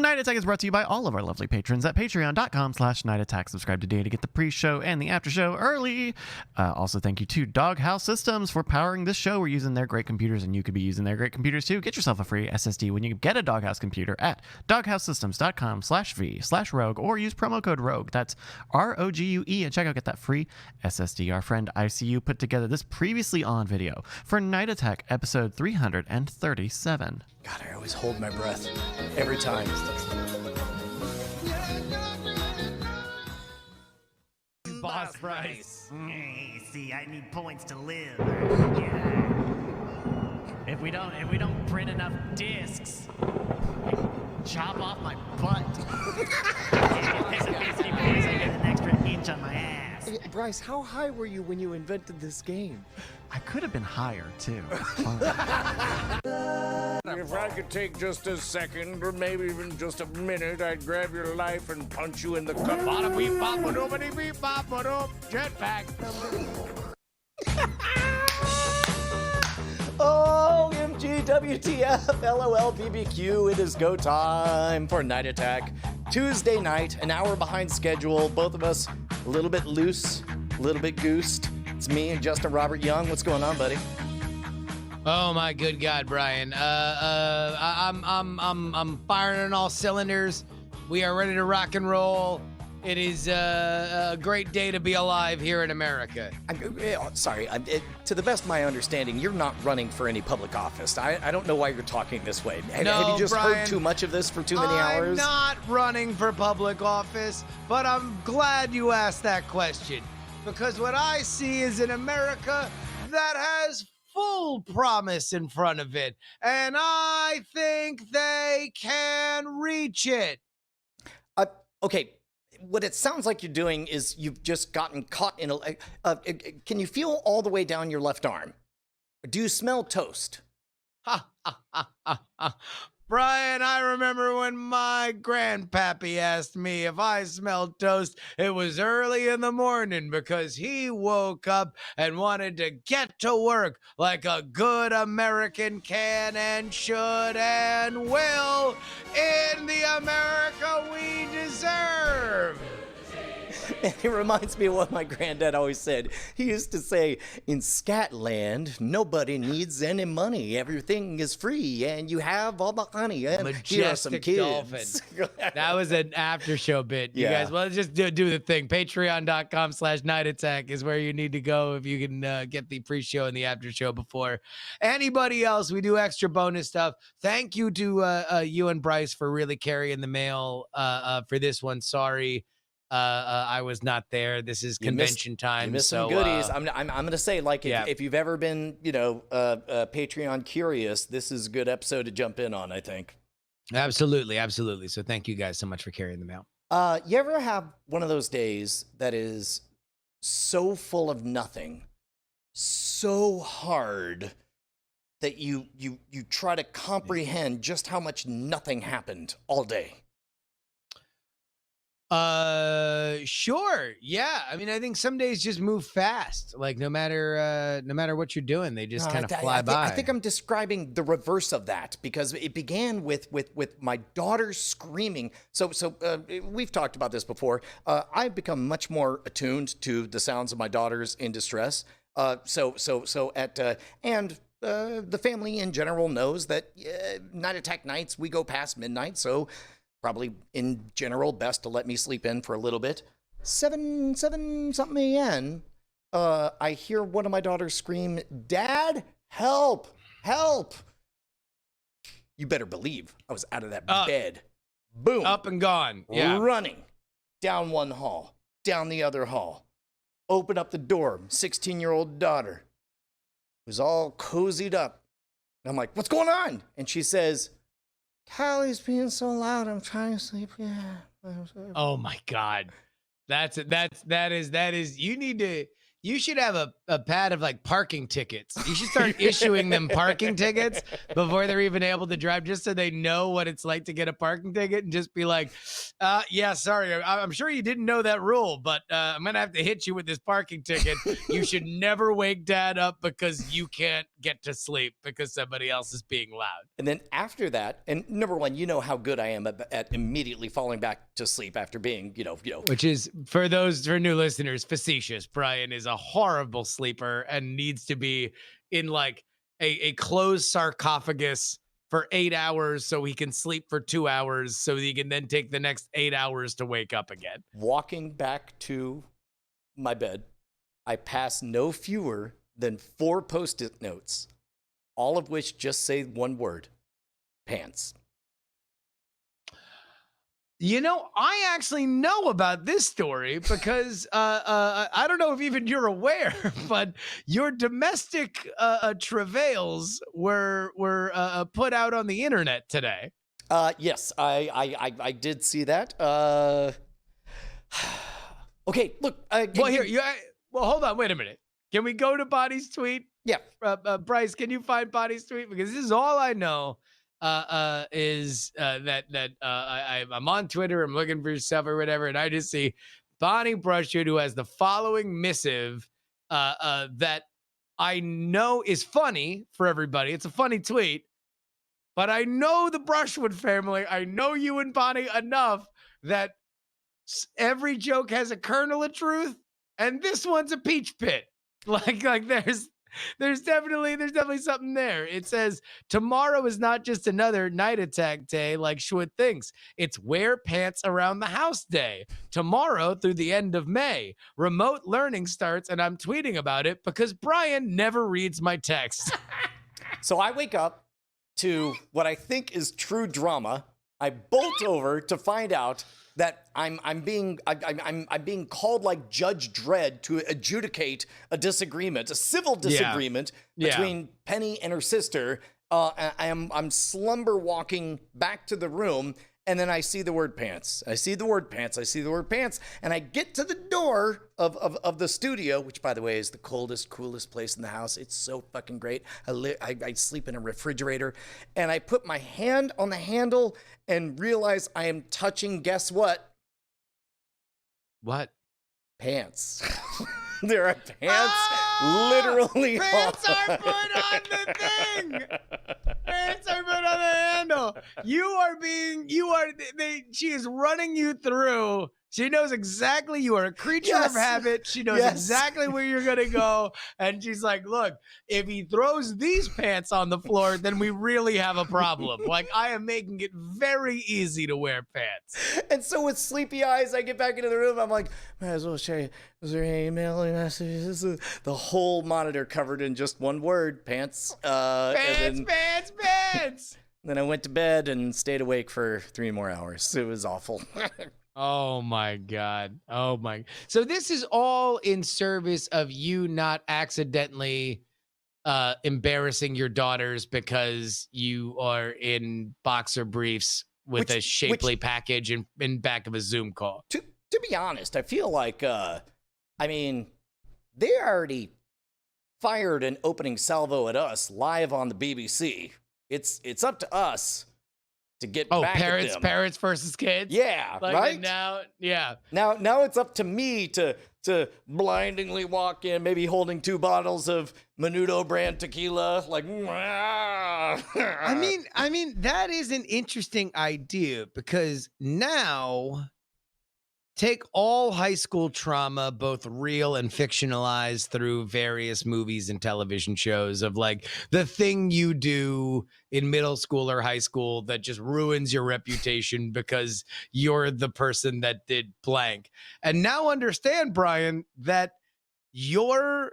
Night Attack is brought to you by all of our lovely patrons at patreon.com/Night Attack. Subscribe today to get the pre-show and the after-show early. Also, thank you to Doghouse Systems for powering this show. We're using their great computers, and you could be using their great computers too. Get yourself a free SSD when you get a Doghouse computer at doghousesystems.com/v/rogue, or use promo code ROGUE. That's ROGUE at checkout. Get that free SSD. Our friend ICU put together this previously on video for Night Attack episode 337. God, I always hold my breath every time. Boss price. See, I need points to live. Yeah. If we don't print enough discs, chop off my butt. Specificity boys, I get an extra inch on my ass. Hey, Bryce, how high were you when you invented this game? I could have been higher too. If I could take just a second, or maybe even just a minute, I'd grab your life and punch you in the gut. Bada beep bop ba doobity beep bop ba doop. Jetpack. Oh, MGWTF, LOL, BBQ, it is go time for Night Attack. Tuesday night, an hour behind schedule. Both of us a little bit loose, a little bit goosed. It's me and Justin Robert Young. What's going on, buddy? Oh my good God, Brian! I'm firing on all cylinders. We are ready to rock and roll. It is a great day to be alive here in America. To the best of my understanding, you're not running for any public office. I don't know why you're talking this way. Have you just Brian, heard too much of this for too many hours? I'm not running for public office, but I'm glad you asked that question. Because what I see is an America that has full promise in front of it. And I think they can reach it. Okay. What it sounds like you're doing is you've just gotten caught in a... can you feel all the way down your left arm? Do you smell toast? Brian, I remember when my grandpappy asked me if I smelled toast. It was early in the morning because he woke up and wanted to get to work like a good American can and should and will in the America we deserve. And it reminds me of what my granddad always said. He used to say, in Scatland, nobody needs any money. Everything is free, and you have all the honey. And here are some Majestic kids. dolphin. That was an after show bit. You guys, well, let's just do the thing. Patreon.com/Night Attack is where you need to go if you can get the pre-show and the after show before anybody else. We do extra bonus stuff. Thank you to you and Bryce for really carrying the mail for this one. Sorry. I was not there. This is convention time. You missed some goodies. I'm going to say, like, if you've ever been, Patreon curious, this is a good episode to jump in on, I think. Absolutely. Absolutely. So thank you guys so much for carrying the mail. You ever have one of those days that is so full of nothing, so hard that you try to comprehend just how much nothing happened all day? Sure. Yeah. I mean, I think some days just move fast. Like no matter what you're doing, they just kind of fly by. I think I'm describing the reverse of that because it began with my daughter screaming. So we've talked about this before. I've become much more attuned to the sounds of my daughters in distress. And the family in general knows that Night Attack nights, we go past midnight. So probably in general best to let me sleep in for a little bit. 7 something a.m. I hear one of my daughters scream, "Dad, help, help." You better believe I was out of that bed. Boom. Up and gone. Yeah. Running down one hall, down the other hall. Open up the door. 16-year-old daughter was all cozied up. And I'm like, "What's going on?" And she says, "Callie's being so loud. I'm trying to sleep." Yeah. Oh my God. That is, you should have a pad of like parking tickets. You should start issuing them parking tickets before they're even able to drive, just so they know what it's like to get a parking ticket and just be like, yeah, sorry. I'm sure you didn't know that rule, but I'm going to have to hit you with this parking ticket. You should never wake Dad up because you can't get to sleep because somebody else is being loud. And then after that, and number one, you know how good I am at immediately falling back to sleep after being, Which is, for new listeners, facetious. Brian is a horrible sleeper and needs to be in like a closed sarcophagus for 8 hours so he can sleep for 2 hours so he can then take the next 8 hours to wake up again. Walking back to my bed, I pass no fewer than 4 Post-it notes, all of which just say one word: pants. I actually know about this story because I don't know if even you're aware, but your domestic travails were put out on the internet today. Yes, I did see that. Okay, look. Hold on, wait a minute. Can we go to Bonnie's tweet? Yeah. Bryce, can you find Bonnie's tweet? Because this is all I know. Is that I'm on Twitter, I'm looking for stuff or whatever, and I just see Bonnie Brushwood, who has the following missive that I know is funny for everybody. It's a funny tweet, but I know the Brushwood family. I know you and Bonnie enough that every joke has a kernel of truth, and this one's a peach pit. Like there's definitely something there. It says, tomorrow is not just another night attack day like Schwood thinks. It's wear pants around the house day. Tomorrow through the end of May. Remote learning starts, and I'm tweeting about it because Brian never reads my text. So I wake up to what I think is true drama. I bolt over to find out that I'm being called like Judge Dredd to adjudicate a disagreement, a civil disagreement between Penny and her sister. I'm slumber walking back to the room, and then I see the word pants. I see the word pants, and I get to the door of the studio, which, by the way, is the coolest place in the house. It's so fucking great. I sleep in a refrigerator, and I put my hand on the handle and realize I am touching, guess what? What? Pants. There are pants literally pants are put on the thing. Pants are put on the handle. She is running you through. She knows exactly you are a creature of habit. She knows exactly where you're going to go. And she's like, look, if he throws these pants on the floor, then we really have a problem. Like, I am making it very easy to wear pants. And so with sleepy eyes, I get back into the room. I'm like, might as well show you. Was there any email messages? The whole monitor covered in just one word: pants. Pants. Then I went to bed and stayed awake for 3 more hours. It was awful. Oh my God. So this is all in service of you not accidentally embarrassing your daughters because you are in boxer briefs with a shapely package in back of a Zoom call. To be honest, I feel like, they already fired an opening salvo at us live on the BBC. It's up to us to get back at them. Parents versus kids. Yeah, like, right. Now it's up to me to blindingly walk in, maybe holding 2 bottles of Menudo brand tequila. Like, I mean, that is an interesting idea because now take all high school trauma, both real and fictionalized through various movies and television shows of like the thing you do in middle school or high school that just ruins your reputation because you're the person that did blank. And now understand, Brian, that your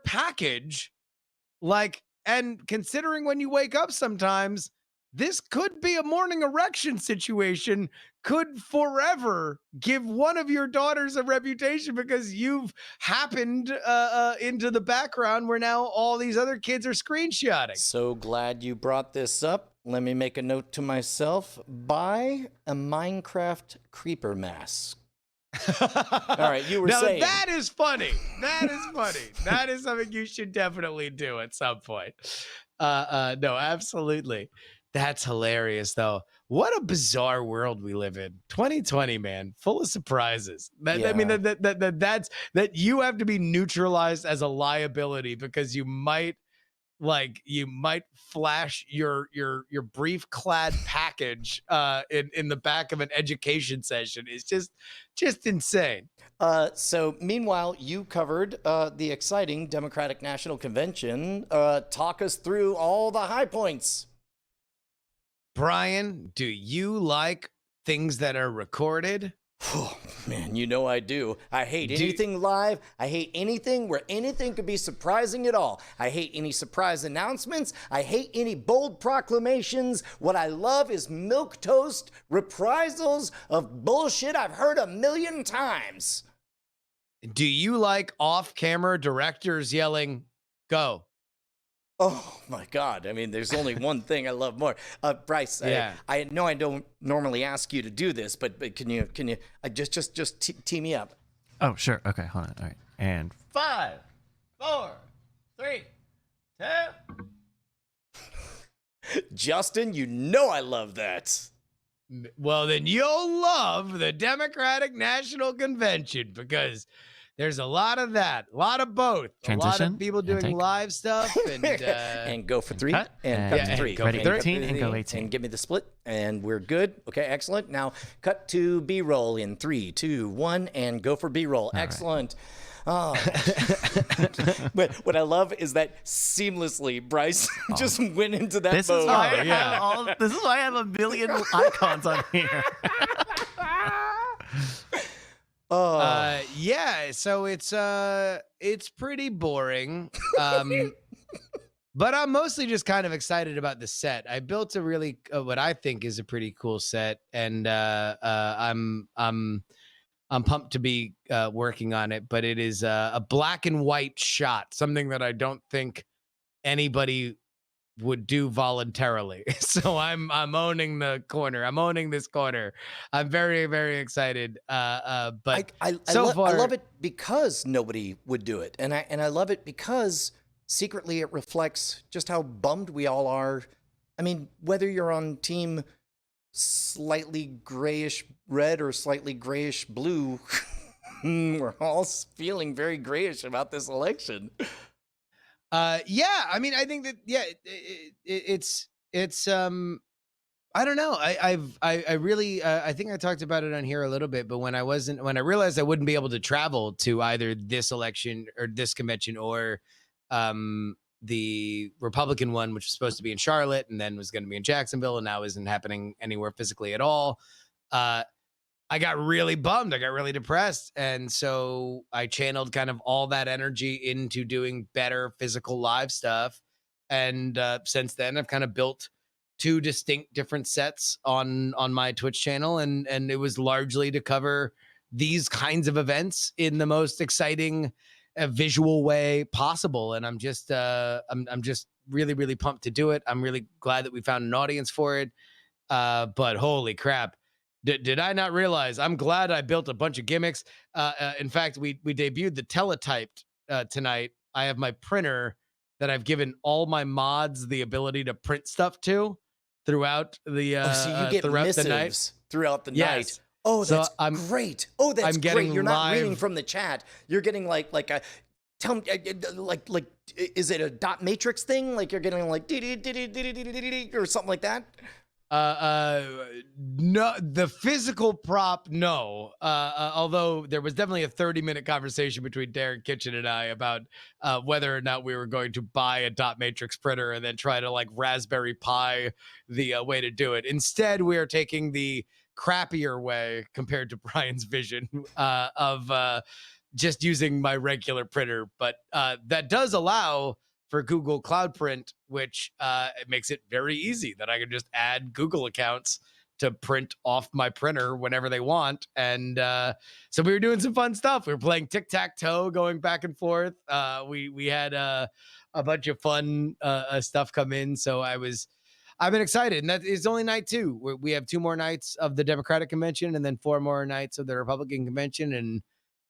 package, like, and considering when you wake up sometimes, this could be a morning erection situation, could forever give one of your daughters a reputation because you've happened into the background where now all these other kids are screenshotting. So glad you brought this up. Let me make a note to myself. Buy a Minecraft creeper mask. All right, you were saying. That is funny. That is something you should definitely do at some point. No, absolutely. That's hilarious, though. What a bizarre world we live in. 2020, man, full of surprises. I mean, that you have to be neutralized as a liability because you might flash your brief clad package in the back of an education session. Is just insane. So meanwhile, you covered the exciting Democratic National Convention. Talk us through all the high points. Brian, do you like things that are recorded? Oh, man, you know I do. I hate anything live. I hate anything where anything could be surprising at all. I hate any surprise announcements. I hate any bold proclamations. What I love is milquetoast reprisals of bullshit I've heard a million times. Do you like off-camera directors yelling, "Go"? Oh my God. I mean, there's only one thing I love more. Bryce, Yeah. I know I don't normally ask you to do this, but can you just tee me up? Oh, sure. Okay, hold on. All right. And 5, 4, 3, 2. Justin, you know I love that. Well, then you'll love the Democratic National Convention because there's a lot of that, a lot of both, a lot Transition of people and doing take. live stuff And go for 3 cut, and and cut to 3. go for And 13 cut and to go the- 18. And give me the split and we're good. Okay, excellent. Now cut to B-roll in 3, 2, 1 and go for B-roll. Excellent. Oh. But what I love is that seamlessly Bryce just went into that this mode. is why Oh, yeah. this is why I have a million icons on here. Yeah, so it's pretty boring. But I'm mostly just kind of excited about the set. I built a really what I think is a pretty cool set, and I'm pumped to be working on it. But it is a black and white shot, something that I don't think anybody would do voluntarily. So I'm owning the corner. I'm owning this corner. I'm very, very excited. But I love it because nobody would do it, and I love it because secretly it reflects just how bummed we all are. I mean, whether you're on team slightly grayish red or slightly grayish blue, we're all feeling very grayish about this election. Yeah, I mean, I think that it's I don't know. I really I think I talked about it on here a little bit, but when I realized I wouldn't be able to travel to either this election or this convention or the Republican one, which was supposed to be in Charlotte and then was going to be in Jacksonville and now isn't happening anywhere physically at all. I got really bummed. I got really depressed. And so I channeled kind of all that energy into doing better physical live stuff. And since then, I've kind of built 2 distinct different sets on my Twitch channel. And it was largely to cover these kinds of events in the most exciting visual way possible. And I'm just really, really pumped to do it. I'm really glad that we found an audience for it. But holy crap. Did I not realize? I'm glad I built a bunch of gimmicks. In fact, we debuted the teletyped tonight. I have my printer that I've given all my mods the ability to print stuff to throughout the So you get throughout the night. missives throughout the Yes. night. Oh, So that's great. Oh, that's I'm great. getting You're not reading live- from the chat. You're getting like a tell me like is it a dot matrix thing? Like you're getting like or something like that? No, the physical prop, no. Although there was definitely a 30-minute conversation between Darren Kitchen and I about whether or not we were going to buy a dot matrix printer and then try to like Raspberry Pi the way to do it. Instead, we are taking the crappier way compared to Brian's vision of just using my regular printer. But that does allow for Google Cloud Print, which it makes it very easy that I can just add Google accounts to print off my printer whenever they want. And so we were doing some fun stuff. We were playing tic-tac-toe, going back and forth. We had a bunch of fun stuff come in. So I've been excited. And that is only night 2. We have 2 more nights of the Democratic Convention and then 4 more nights of the Republican Convention. And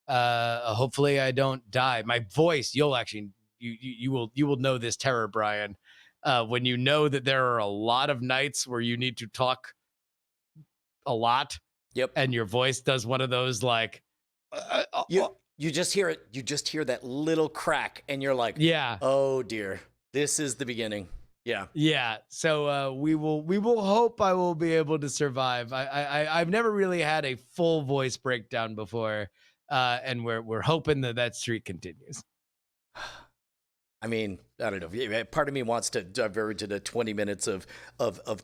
hopefully I don't die. My voice, you'll actually... You will know this terror, Brian. when you know that there are a lot of nights where you need to talk a lot. Yep. And your voice does one of those like, You just hear it. You just hear that little crack, and you're like, yeah, oh dear, this is the beginning. Yeah. yeah. So we will hope I will be able to survive. I've never really had a full voice breakdown before, and we're hoping that streak continues. I mean, I don't know. Part of me wants to diverge into 20 minutes of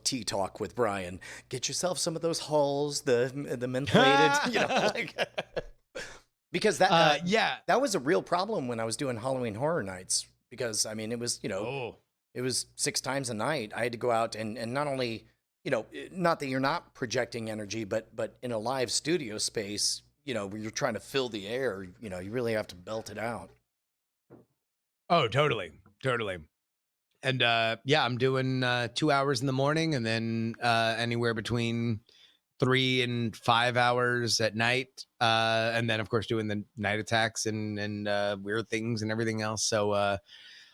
tea talk with Brian. Get yourself some of those hulls, the mentholated, like. Because that that was a real problem when I was doing Halloween Horror Nights. Because I mean, it was it was 6 times a night. I had to go out and not only not that you're not projecting energy, but in a live studio space, where you're trying to fill the air, you really have to belt it out. Oh, totally. And I'm doing 2 hours in the morning, and then anywhere between 3 and 5 hours at night, and then of course doing the night attacks and weird things and everything else. So a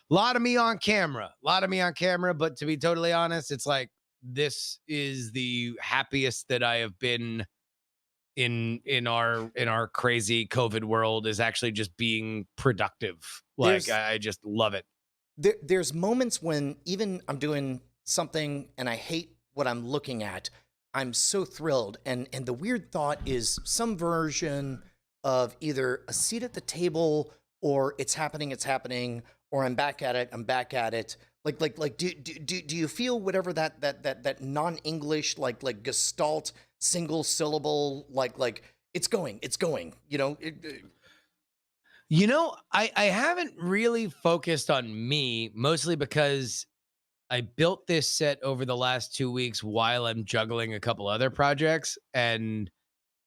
lot of me on camera. But to be totally honest, it's like this is the happiest that I have been in our crazy COVID world, is actually just being productive. Like I just love it. There's moments when even I'm doing something and I hate what I'm looking at, I'm so thrilled. And the weird thought is some version of either a seat at the table, or it's happening, or I'm back at it. Like do you feel whatever that non-English like Gestalt single syllable like it's going, I haven't really focused on me, mostly because I built this set over the last 2 weeks while I'm juggling a couple other projects, and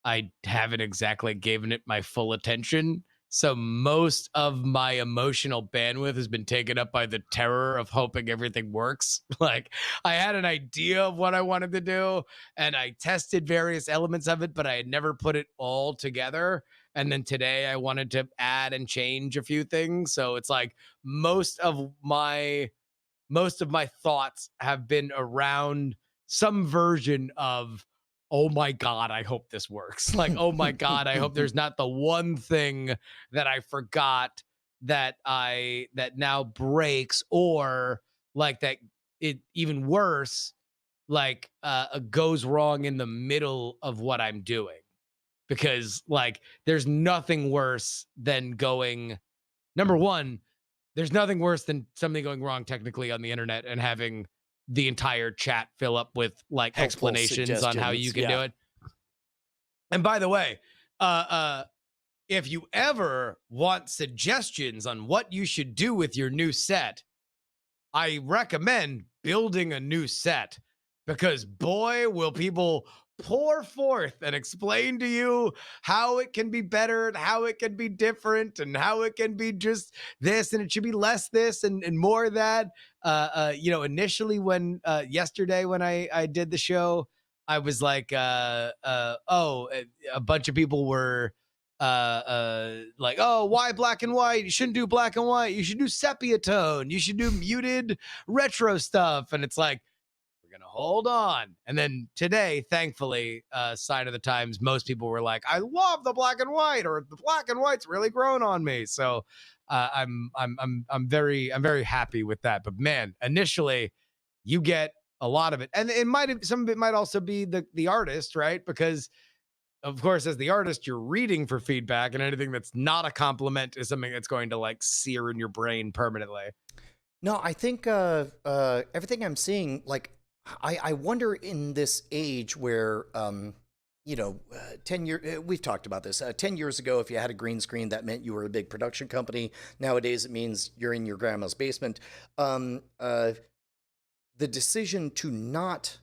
I haven't exactly given it my full attention. So most of my emotional bandwidth has been taken up by the terror of hoping everything works. Like, I had an idea of what I wanted to do, and I tested various elements of it, but I had never put it all together. And then today I wanted to add and change a few things. So it's like most of my thoughts have been around some version of, oh my God, I hope this works. Like, oh my God, I hope there's not the one thing that I forgot that now breaks, or like that it even worse, like goes wrong in the middle of what I'm doing. Because like there's nothing worse than going, number one, there's nothing worse than something going wrong technically on the internet and having the entire chat fill up with like Helpful explanations on how you can suggestions, do it. And by the way, if you ever want suggestions on what you should do with your new set, I recommend building a new set, because boy, will people pour forth and explain to you how it can be better and how it can be different and how it can be just this and it should be less this and more that. Initially when yesterday when I did the show, I was like, a bunch of people were like, oh, why black and white? You shouldn't do black and white. You should do sepia tone. You should do muted retro stuff. And it's like, we're gonna hold on. And then today, thankfully, sign of the times, most people were like, I love the black and white, or the black and white's really grown on me. So I'm very happy with that. But man, initially you get a lot of it, and some of it might also be the artist, right? Because of course, as the artist, you're reading for feedback, and anything that's not a compliment is something that's going to like sear in your brain permanently. No, I think everything I'm seeing, like, I wonder in this age where, 10 years, we've talked about this. 10 years ago, if you had a green screen, that meant you were a big production company. Nowadays, it means you're in your grandma's basement. The decision to not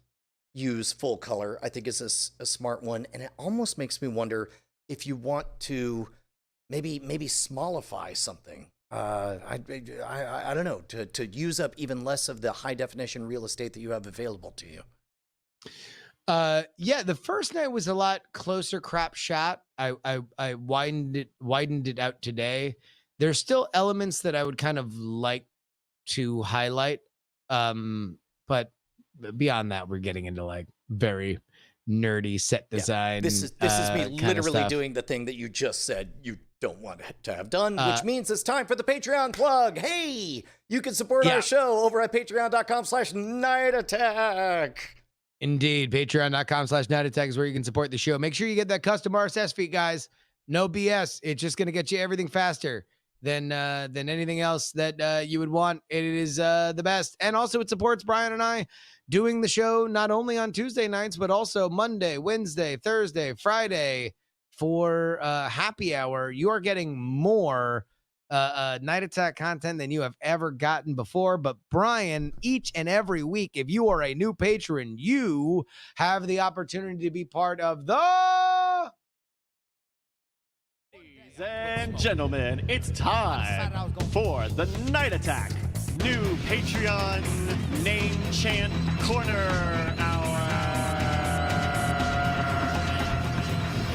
use full color, I think, is a smart one. And it almost makes me wonder if you want to maybe smallify something. I don't know, to use up even less of the high definition real estate that you have available to you. The first night was a lot closer crap shot. I widened it out today. There's still elements that I would kind of like to highlight. But beyond that, we're getting into like very nerdy set design. This is me literally stuff. doing the thing that you just said you don't want to have done, which means it's time for the Patreon plug. Hey, you can support our show over at patreon.com/nightattack. Indeed, patreon.com/nightattack is where you can support the show. Make sure you get that custom RSS feed, guys. No BS. It's just going to get you everything faster than anything else that you would want. It is the best. And also it supports Brian and I doing the show not only on Tuesday nights, but also Monday, Wednesday, Thursday, Friday for happy hour. You are getting more Night Attack content than you have ever gotten before. But Brian, each and every week, if you are a new patron, you have the opportunity to be part of the... Ladies and gentlemen, it's time for the Night Attack new Patreon name chant corner hour.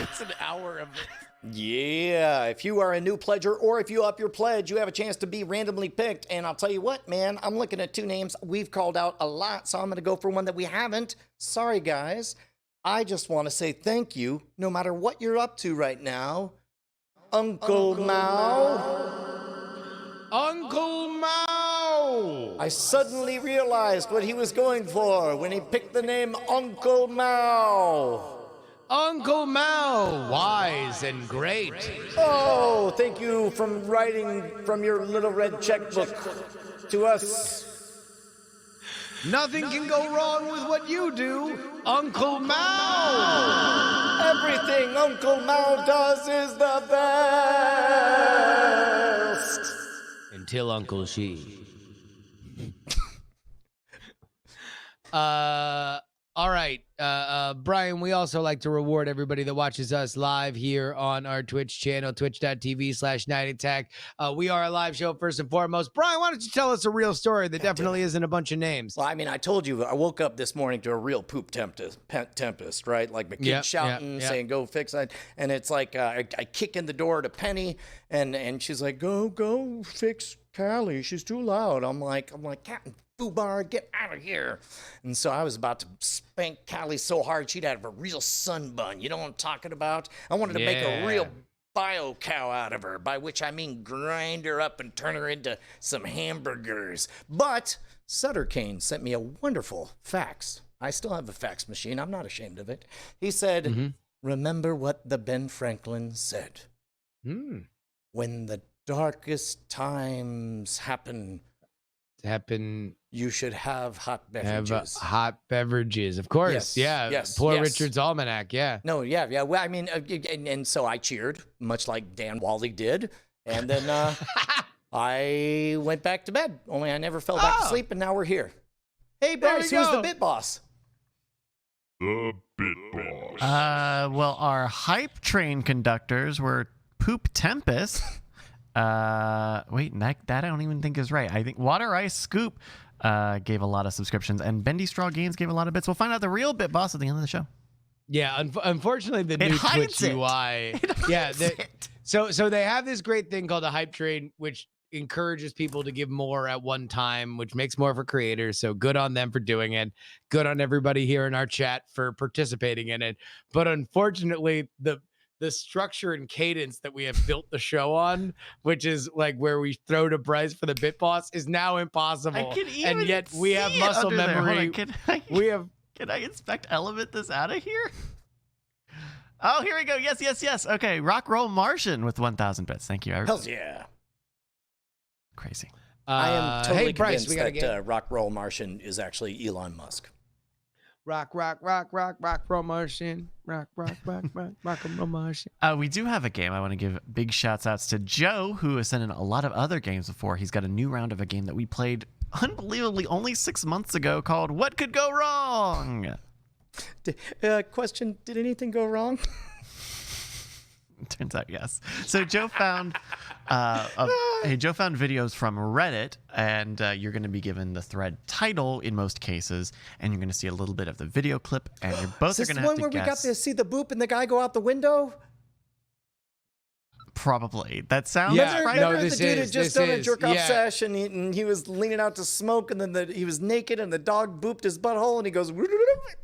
It's an hour of it. Yeah, if you are a new pledger or if you up your pledge, you have a chance to be randomly picked. And I'll tell you what, man, I'm looking at 2 names we've called out a lot, so I'm going to go for one that we haven't. Sorry, guys. I just want to say thank you, no matter what you're up to right now. Uncle Mao. Uncle Mao! I suddenly realized what he was going for when he picked the name Uncle Mao. Uncle Mao, wise and great. Oh, thank you for writing from your little red checkbook to us. Nothing can go wrong with what you do, Uncle Mao. Everything Uncle Mao does is the best. Until Uncle She. All right, Brian, we also like to reward everybody that watches us live here on our Twitch channel, twitch.tv/nightattack. We are a live show first and foremost. Brian, why don't you tell us a real story that definitely isn't a bunch of names? Well, I mean, I told you, I woke up this morning to a real poop tempest, right? Like my kid shouting, saying, go fix it. And it's like, I kick in the door to Penny, and she's like, go fix Callie. She's too loud. I'm like, Captain Foobar, get out of here. And so I was about to spank Callie so hard she'd have a real sunbun. You know what I'm talking about? I wanted to make a real bio cow out of her, by which I mean grind her up and turn her into some hamburgers. But Sutter Kane sent me a wonderful fax. I still have a fax machine. I'm not ashamed of it. He said, remember what the Ben Franklin said. When the darkest times happen, you should have hot beverages. Have hot beverages, of course. Yes. Poor Richard's Almanac. Yeah. No. Yeah. Well, I mean, and so I cheered, much like Dan Wally did, and then I went back to bed. Only I never fell back to sleep, and now we're here. Hey, Bryce, who's the bit boss? The Bit Boss. Well, our hype train conductors were Poop Tempest. Wait, that I don't even think is right. I think Water Ice Scoop gave a lot of subscriptions, and Bendy Straw Games gave a lot of bits. We'll find out the real bit boss at the end of the show. Yeah, unfortunately, the new Twitch UI. So they have this great thing called a hype train, which encourages people to give more at one time, which makes more for creators. So good on them for doing it. Good on everybody here in our chat for participating in it. But unfortunately, the structure and cadence that we have built the show on, which is like where we throw to Bryce for the bit boss, is now impossible. And yet we have muscle memory. Can I inspect element this out of here? Oh, here we go. Yes. Okay, Rock Roll Martian with 1,000 bits. Thank you, everybody. Hells yeah. Crazy. I am totally Bryce, convinced that Rock Roll Martian is actually Elon Musk. Rock, roll Martian. Rock, roll Martian. We do have a game. I want to give big shouts outs to Joe, who has sent in a lot of other games before. He's got a new round of a game that we played unbelievably only 6 months ago called What Could Go Wrong? Question, did anything go wrong? Turns out yes. So Joe found videos from Reddit, and you're going to be given the thread title in most cases, and you're going to see a little bit of the video clip, and you're both are going to have to guess. Is this the one where we got to see the boop and the guy go out the window? Probably. That sounds Yeah, right. no, Remember this the dude is- had just this done a is- jerk-off yeah. sesh, and he was leaning out to smoke, and then he was naked, and the dog booped his butthole, and he goes,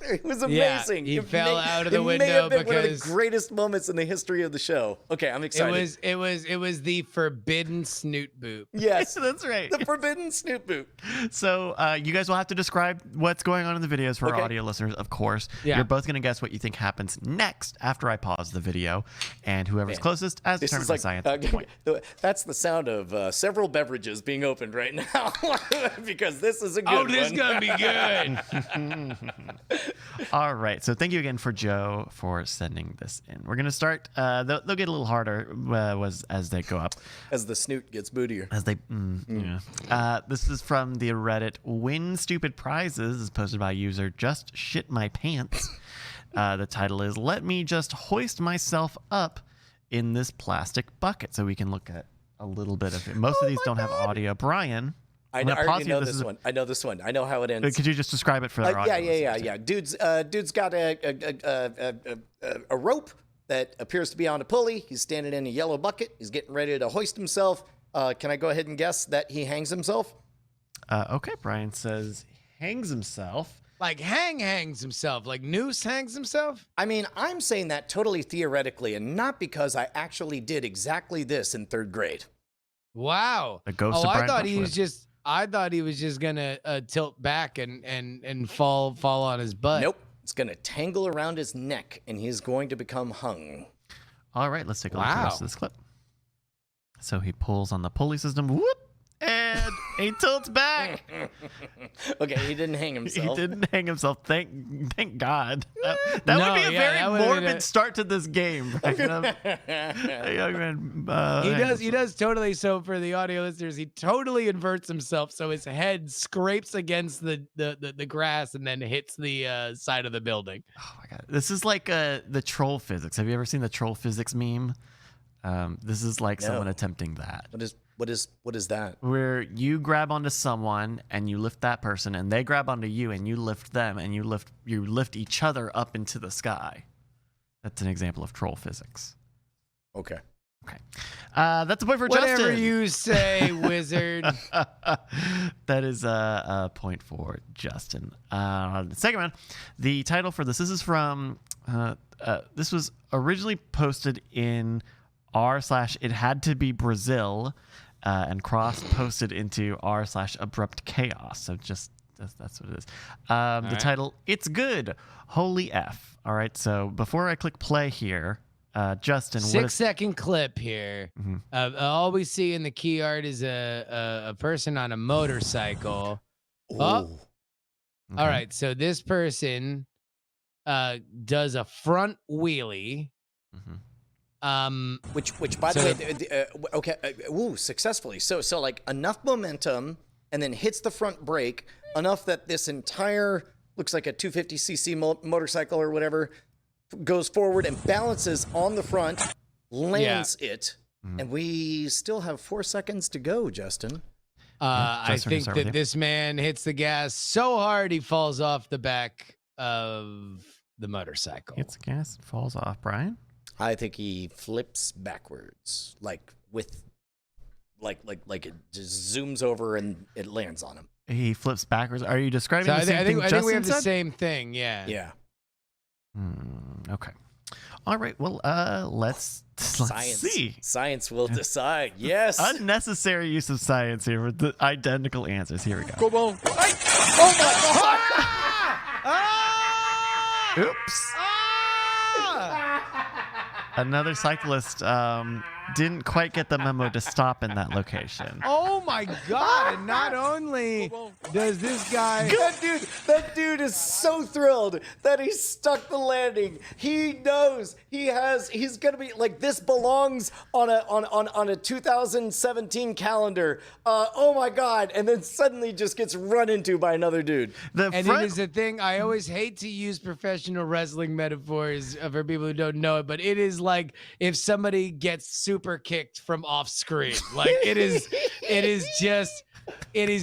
it was amazing. he It fell out of the It may window have been one of the because- greatest moments in the history of the show. Okay, I'm excited. It was the forbidden snoot boop. Yes, That's right. the forbidden snoot boot. So you guys will have to describe what's going on in the videos for our Okay. audio listeners, of course. Yeah. You're both going to guess what you think happens next after I pause the video, and whoever's closest as This determined is by like science. point. that's the sound of several beverages being opened right now because this is a good Oh, this one. gonna be good. All right. So thank you again for Joe for sending this in. We're going to start. They'll get a little harder as they go up. As the snoot gets bootier. As they, yeah. This is from the Reddit Win Stupid Prizes. Is posted by user Just Shit My Pants. The title is "Let Me Just Hoist Myself Up in This Plastic Bucket," so we can look at a little bit of it. Most of these don't have audio. Brian, I I'm gonna pause already you. know This this is one. I know this one. I know how it ends. could you just describe it for our Yeah, audio? yeah. listeners? Dude's got a rope that appears to be on a pulley. He's standing in a yellow bucket. He's getting ready to hoist himself. Can I go ahead and guess that he hangs himself? Okay, Brian says hangs himself. Like hangs himself. Like Noose hangs himself. I mean, I'm saying that totally theoretically and not because I actually did exactly this in 3rd grade. Wow. The ghost of I Brian thought he was Bushwood. just. I thought he was just gonna tilt back and fall on his butt. Nope. It's going to tangle around his neck and he's going to become hung. All right, let's take a look at the rest Wow. of this clip. So he pulls on the pulley system, whoop, and he tilts back. Okay, he didn't hang He himself. didn't hang himself. Thank God. That No, would be a yeah, very that would've been morbid a- start to this game. A young man, He hangs does totally. So for the audio listeners, he totally inverts himself, so his head scrapes against the grass and then hits the side of the building. Oh my God. This is like the troll physics. Have you ever seen the troll physics meme? This is like someone No. attempting that. What is that? Where you grab onto someone and you lift that person, and they grab onto you and you lift them, and you lift each other up into the sky. That's an example of troll physics. Okay. Okay, that's a point for Whatever Justin. you say, wizard. That is a point for Justin. The second round, the title for this is from this was originally posted in r/it had to be Brazil, and cross posted into r/abrupt chaos. So just that's what it is. The title, "It's Good, Holy F." All right. So before I click play here, Justin, what 6 is, second clip here. All we see in the key art is a person on a motorcycle. Oh, okay. all right. So this person does a front wheelie. Which by So the way, okay, successfully. So like enough momentum, and then hits the front brake enough that this entire looks like a 250cc motorcycle or whatever goes forward and balances on the front, lands it, and we still have 4 seconds to go, Justin. I Justin, think start with that you. this man hits the gas so hard he falls off the back of the motorcycle. Hits the gas, falls off. Brian. I think he flips backwards, like it just zooms over and it lands on him. He flips backwards. Are you describing So the same thing I think Justin we have the said? same thing. Yeah. Yeah. Okay. All right. Well, let's see. Science will decide. Yes. Unnecessary use of science here with the identical answers. Here we go. Come on. Oops. Another cyclist didn't quite get the memo to stop in that location. Oh my God! And not only does this guy, That dude is so thrilled that he stuck the landing. He knows he's gonna be like, this belongs on a 2017 calendar. Oh my God! And then suddenly just gets run into by another dude. and it is a thing. I always hate to use professional wrestling metaphors for people who don't know it, but it is like if somebody gets super kicked from off screen. Like it is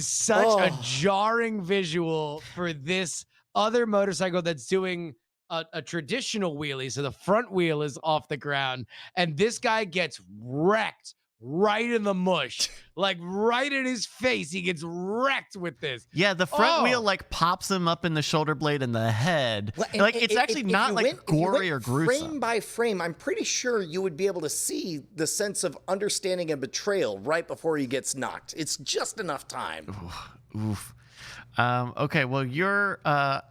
such a jarring visual for this other motorcycle that's doing a traditional wheelie, so the front wheel is off the ground, and this guy gets wrecked right in the mush, like right in his face. He gets wrecked with this. Yeah, the front wheel like pops him up in the shoulder blade and the head. Well, like it's actually not like gory or gruesome. Frame by frame, I'm pretty sure you would be able to see the sense of understanding and betrayal right before he gets knocked. It's just enough time. Oof. Okay, well, your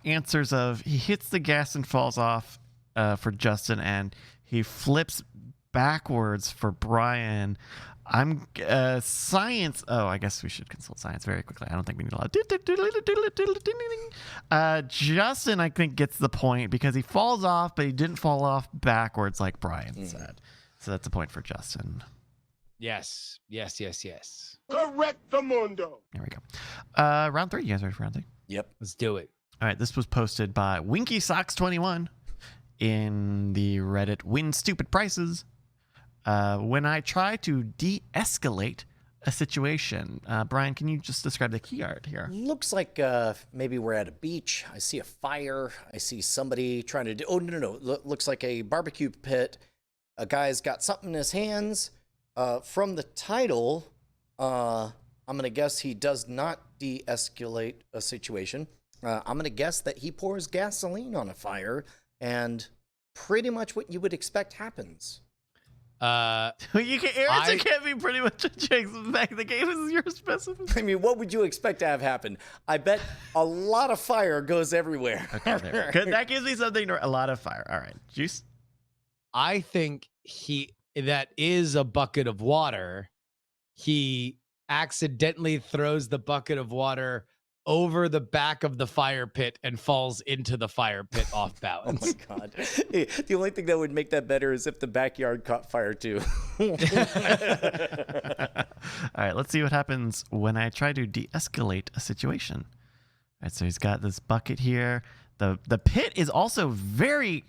answers of he hits the gas and falls off for Justin, and he flips backwards for Brian. I'm science. Oh, I guess we should consult science very quickly. I don't think we need a lot. Justin, I think, gets the point because he falls off, but he didn't fall off backwards like Brian said. So that's a point for Justin. Yes. Correcto mundo. There we go. Round 3. You guys ready for round 3? Yep. Let's do it. All right. This was posted by Winky Socks 21 in the Reddit Win Stupid Prices. When I try to de-escalate a situation, Brian, can you just describe the key art here? Looks like maybe we're at a beach. I see a fire. I see somebody trying to do. Oh, no. Looks like a barbecue pit. A guy's got something in his hands. From the title, I'm going to guess he does not de-escalate a situation. I'm going to guess that he pours gasoline on a fire, and pretty much what you would expect happens. Answer can't be pretty much a Jake's back. The game is your specific. I mean, what would you expect to have happen? I bet a lot of fire goes everywhere. Okay, there. Good. That gives me something. A lot of fire. All right, Juice. I think that is a bucket of water. He accidentally throws the bucket of water over the back of the fire pit and falls into the fire pit off balance. Oh my God. The only thing that would make that better is if the backyard caught fire too. All right, let's see what happens when I try to de-escalate a situation. All right, so he's got this bucket here. The pit is also a very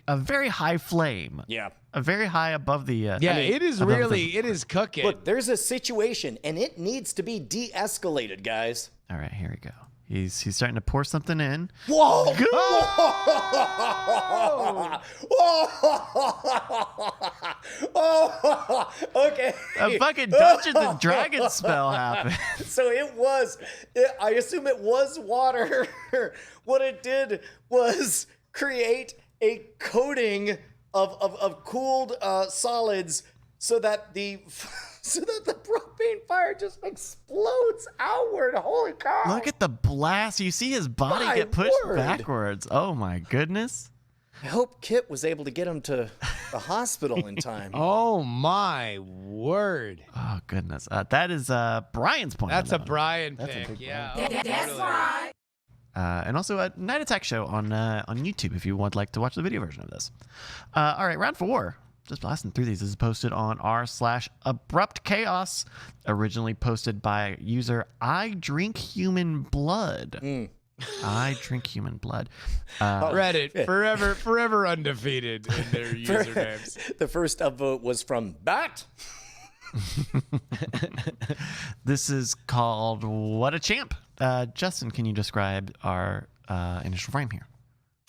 high flame. Yeah. A very high above the it is cooking. Look, there's a situation and it needs to be de-escalated, guys. All right, here we go. He's starting to pour something in. Whoa! Okay. A fucking Dungeons and Dragons spell happened. So I assume it was water. What it did was create a coating of cooled solids so that the propane fire just explodes outward. Holy cow. Look at the blast. You see his body My get pushed word. backwards. Oh my goodness. I hope Kit was able to get him to the hospital in time. Oh my word. Oh goodness. That is Brian's point. That's on a that one. Brian That's a pick. big Yeah. That's right. And also a Night Attack show on YouTube if you would like to watch the video version of this. All right, round 4. Just blasting through these. This is posted on r/abrupt chaos. Originally posted by user I Drink Human Blood. I Drink Human Blood. Reddit forever undefeated in their usernames. The first upvote was from Bat. This is called What a Champ. Justin, can you describe our initial frame here?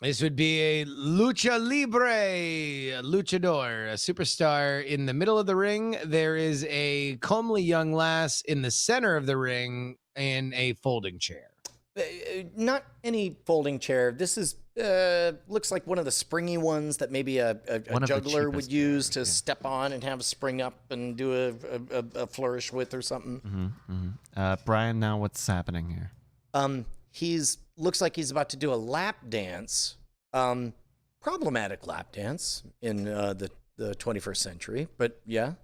This would be a lucha libre, a luchador, a superstar in the middle of the ring. There is a comely young lass in the center of the ring in a folding chair. Not any folding chair. This is looks like one of the springy ones that maybe a juggler would use to step on and have a spring up and do a flourish with or something. Brian, now what's happening here? Looks like he's about to do a lap dance, problematic lap dance in the 21st century. But yeah,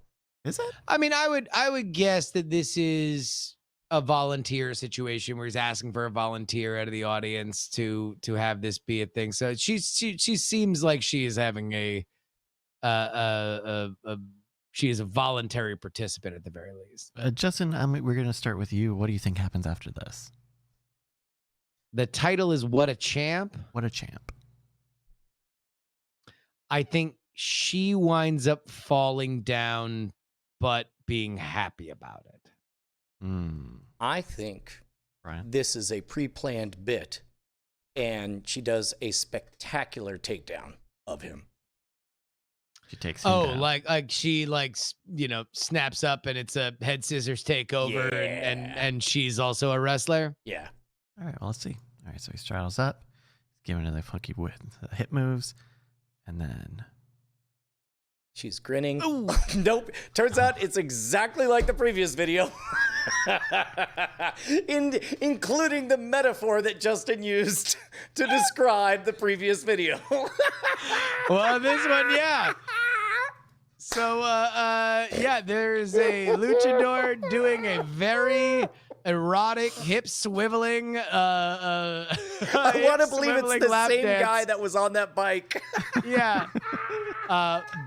Is it? I mean, I would guess that this is a volunteer situation where he's asking for a volunteer out of the audience to have this be a thing. So she seems like she is having she is a voluntary participant at the very least. Justin, we're going to start with you. What do you think happens after this? The title is What a Champ. What a champ. I think she winds up falling down, but being happy about it. I think Brian? this is a pre-planned bit. and she does a spectacular takedown of him. She takes him down. like she snaps up and it's a head scissors takeover and she's also a wrestler. Yeah. All right, well, let's see. All right, so he straddles up, giving her the funky hip moves, and then she's grinning. Nope. Turns out it's exactly like the previous video. Including the metaphor that Justin used to describe the previous video. Well, this one, yeah. So, there's a luchador doing a very erotic hip swiveling. I want to believe it's the same guy that was on that bike. Yeah.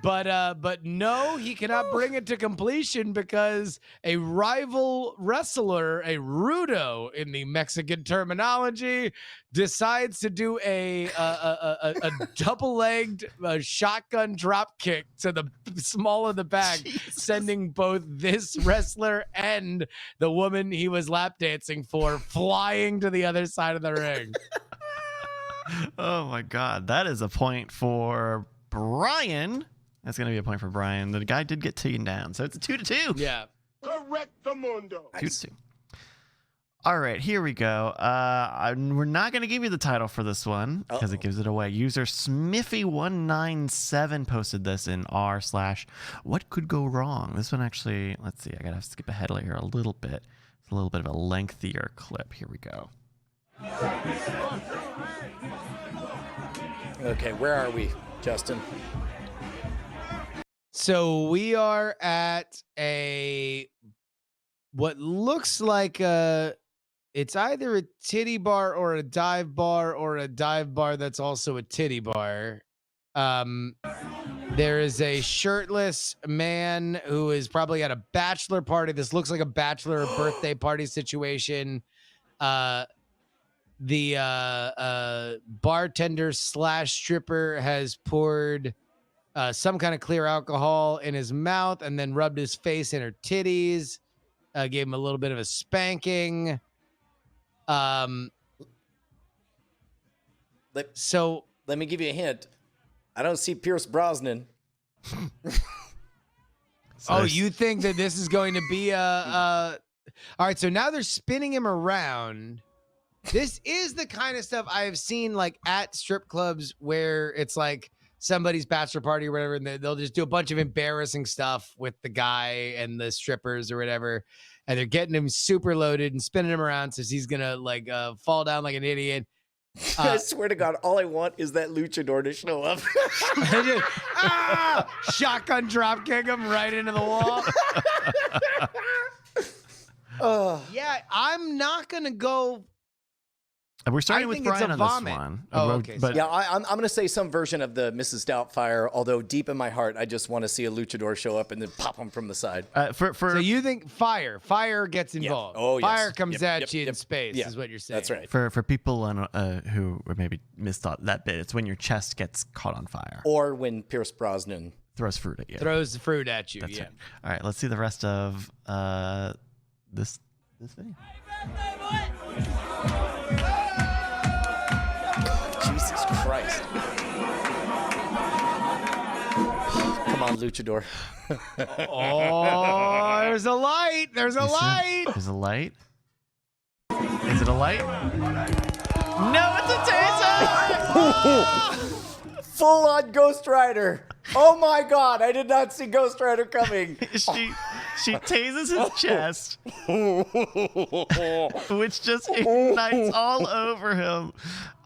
But no, he cannot bring it to completion because a rival wrestler, a rudo in the Mexican terminology, decides to do a double-legged shotgun drop kick to the small of the back, sending both this wrestler and the woman he was lap dancing for flying to the other side of the ring. Oh my God, that is a point for Brian. That's going to be a point for Brian. The guy did get taken down, so it's a 2-2. Yeah. Correct the mundo. 2-2. All right, here we go. We're not going to give you the title for this one because it gives it away. User Smiffy197 posted this in r/what could go wrong. This one actually, let's see, I got to skip ahead here a little bit. It's a little bit of a lengthier clip. Here we go. Okay, where are we, Justin? So we are at what looks like it's either a titty bar or a dive bar that's also a titty bar. There is a shirtless man who is probably at a bachelor party. This looks like a bachelor birthday party situation. The bartender / stripper has poured some kind of clear alcohol in his mouth and then rubbed his face in her titties, gave him a little bit of a spanking. So let me give you a hint. I don't see Pierce Brosnan. You think that this is going to be all right, so now they're spinning him around. This is the kind of stuff I have seen like at strip clubs where it's like somebody's bachelor party or whatever, and they'll just do a bunch of embarrassing stuff with the guy and the strippers or whatever, and they're getting him super loaded and spinning him around so he's gonna like fall down like an idiot. I swear to God, all I want is that luchador to show up. Shotgun drop kick him right into the wall. Yeah, I'm not gonna go. We're starting with Brian on this one. Okay. But yeah, I'm going to say some version of the Mrs. Doubtfire, although deep in my heart, I just want to see a luchador show up and then pop him from the side. So you think fire gets involved. Yeah. Oh, yes. Fire comes at you in space is what you're saying. That's right. For people who maybe misthought that bit, it's when your chest gets caught on fire. Or when Pierce Brosnan throws fruit at you. Throws the fruit at you, That's yeah. right. All right, let's see the rest of this video. Jesus Christ. Come on, luchador. Oh, there's a light. There's a light. There's a light. Is it a light? No, it's a taser! Full on Ghost Rider. Oh my God, I did not see Ghost Rider coming. She tases his chest, which just ignites all over him.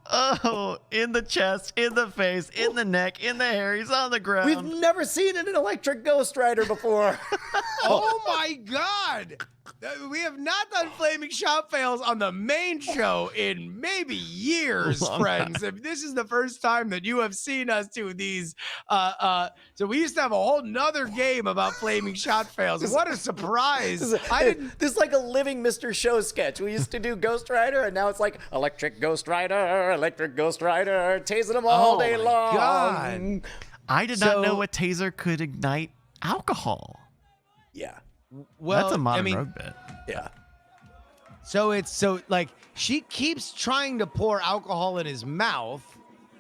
Oh, in the chest, in the face, in the neck, in the hair. He's on the ground. We've never seen an electric Ghost Rider before. Oh my God. We have not done flaming shot fails on the main show in maybe years, friends. If this is the first time that you have seen us do these, so we used to have a whole nother game about flaming shot fails. What a surprise! This is like a living Mr. Show sketch. We used to do Ghost Rider, and now it's like electric Ghost Rider, tasing them all day long. God. I did not know a taser could ignite alcohol. Yeah. Well, that's a modern road bit. Yeah. So like she keeps trying to pour alcohol in his mouth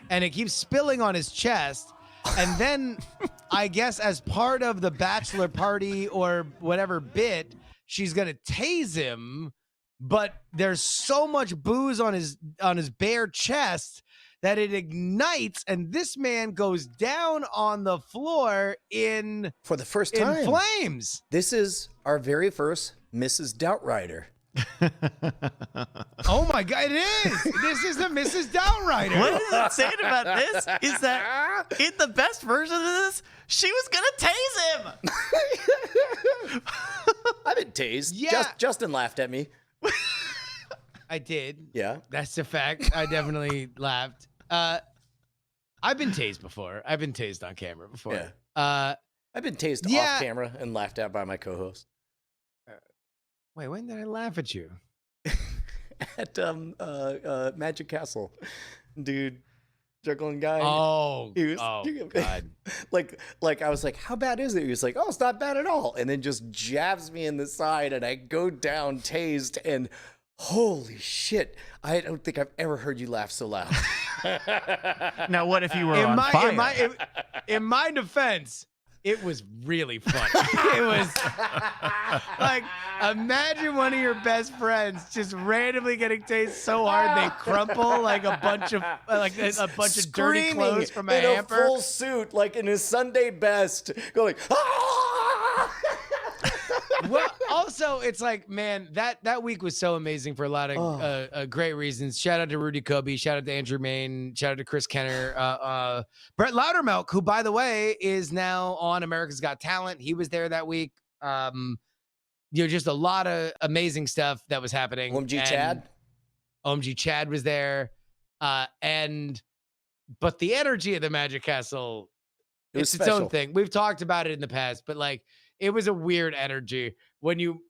and it keeps spilling on his chest. And then I guess as part of the bachelor party or whatever bit, she's going to tase him, but there's so much booze on his bare chest that it ignites and this man goes down on the floor for the first time in flames. This is our very first Mrs. Doubtrider. Oh my God, it is. This is the Mrs. Doubtrider. What is it saying about this is that in the best version of this, she was going to tase him. I've been tased. Yeah. Justin laughed at me. I did. Yeah. That's a fact. I definitely laughed. I've been tased before. I've been tased on camera before. Yeah. I've been tased off camera and laughed at by my co-host. Wait, when did I laugh at you? At Magic Castle. Dude, juggling guy. Oh, God. like I was like, how bad is it? He was like, oh, it's not bad at all. And then just jabs me in the side and I go down tased and holy shit. I don't think I've ever heard you laugh so loud. Now, what if you were on fire? In my defense, it was really funny. It was like, imagine one of your best friends just randomly getting tased so hard they crumple like a bunch of dirty clothes from a hamper. In a full suit, like in his Sunday best, going, ah! Well, also, it's like, man, that week was so amazing for a lot of great reasons. Shout out to Rudy Kobe. Shout out to Andrew Main. Shout out to Chris Kenner. Brett Loudermilk, who, by the way, is now on America's Got Talent. He was there that week. Just a lot of amazing stuff that was happening. OMG Chad was there. But the energy of the Magic Castle, it's its own thing. We've talked about it in the past, but like, it was a weird energy when you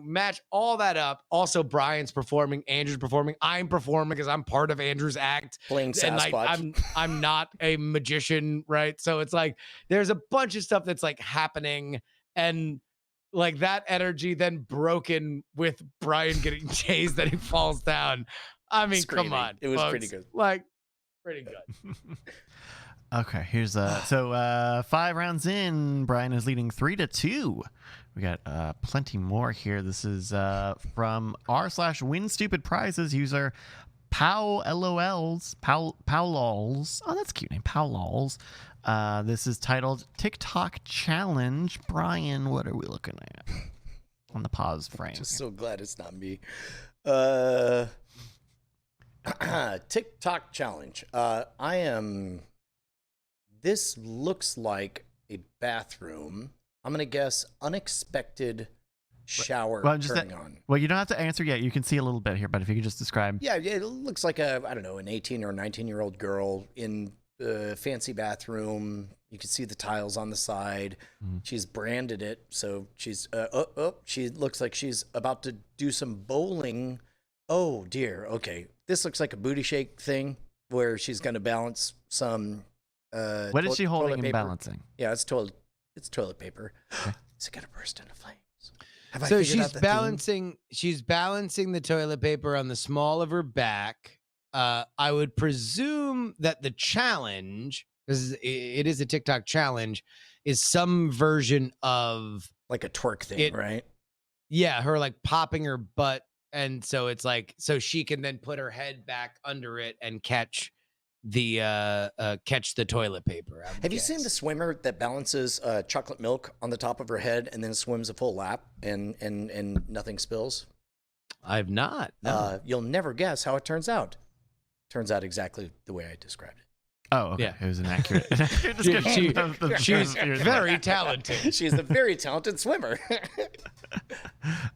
match all that up. Also, Brian's performing, Andrew's performing, I'm performing because I'm part of Andrew's act. Playing Sasquatch. And like, I'm not a magician, right? So it's like there's a bunch of stuff that's like happening, and like that energy then broken with Brian getting tased that he falls down. I mean, Screaming. Come on, it was folks. pretty good. Like, pretty good. Okay, here's 5 rounds in. Brian is leading 3-2. We got plenty more here. This is from r/win stupid prizes user PowLOLs. PowLOLs. Oh, that's a cute name. PowLOLs. This is titled TikTok Challenge. Brian, what are we looking at on the pause frame? Just so glad it's not me. TikTok Challenge. This looks like a bathroom. I'm going to guess unexpected shower turning on. Well, you don't have to answer yet. You can see a little bit here, but if you could just describe. Yeah, it looks like an 18 or 19-year-old girl in a fancy bathroom. You can see the tiles on the side. Mm-hmm. She's branded it. So she's, she looks like she's about to do some bowling. Oh, dear. Okay. This looks like a booty shake thing where she's going to balance some... what is she holding and balancing? Yeah, it's toilet paper. Okay. Is it gonna burst into flames? So she's balancing the toilet paper on the small of her back. I would presume that the challenge, because it is a TikTok challenge, is some version of like a twerk thing, right? Yeah, her like popping her butt, and so it's like so she can then put her head back under it and catch the toilet paper. Have you seen the swimmer that balances chocolate milk on the top of her head and then swims a full lap and nothing spills? I've not. No. You'll never guess how it turns out. Turns out exactly the way I described it. Oh, okay. Yeah. It was an accurate description. She's very talented. She's a very talented swimmer.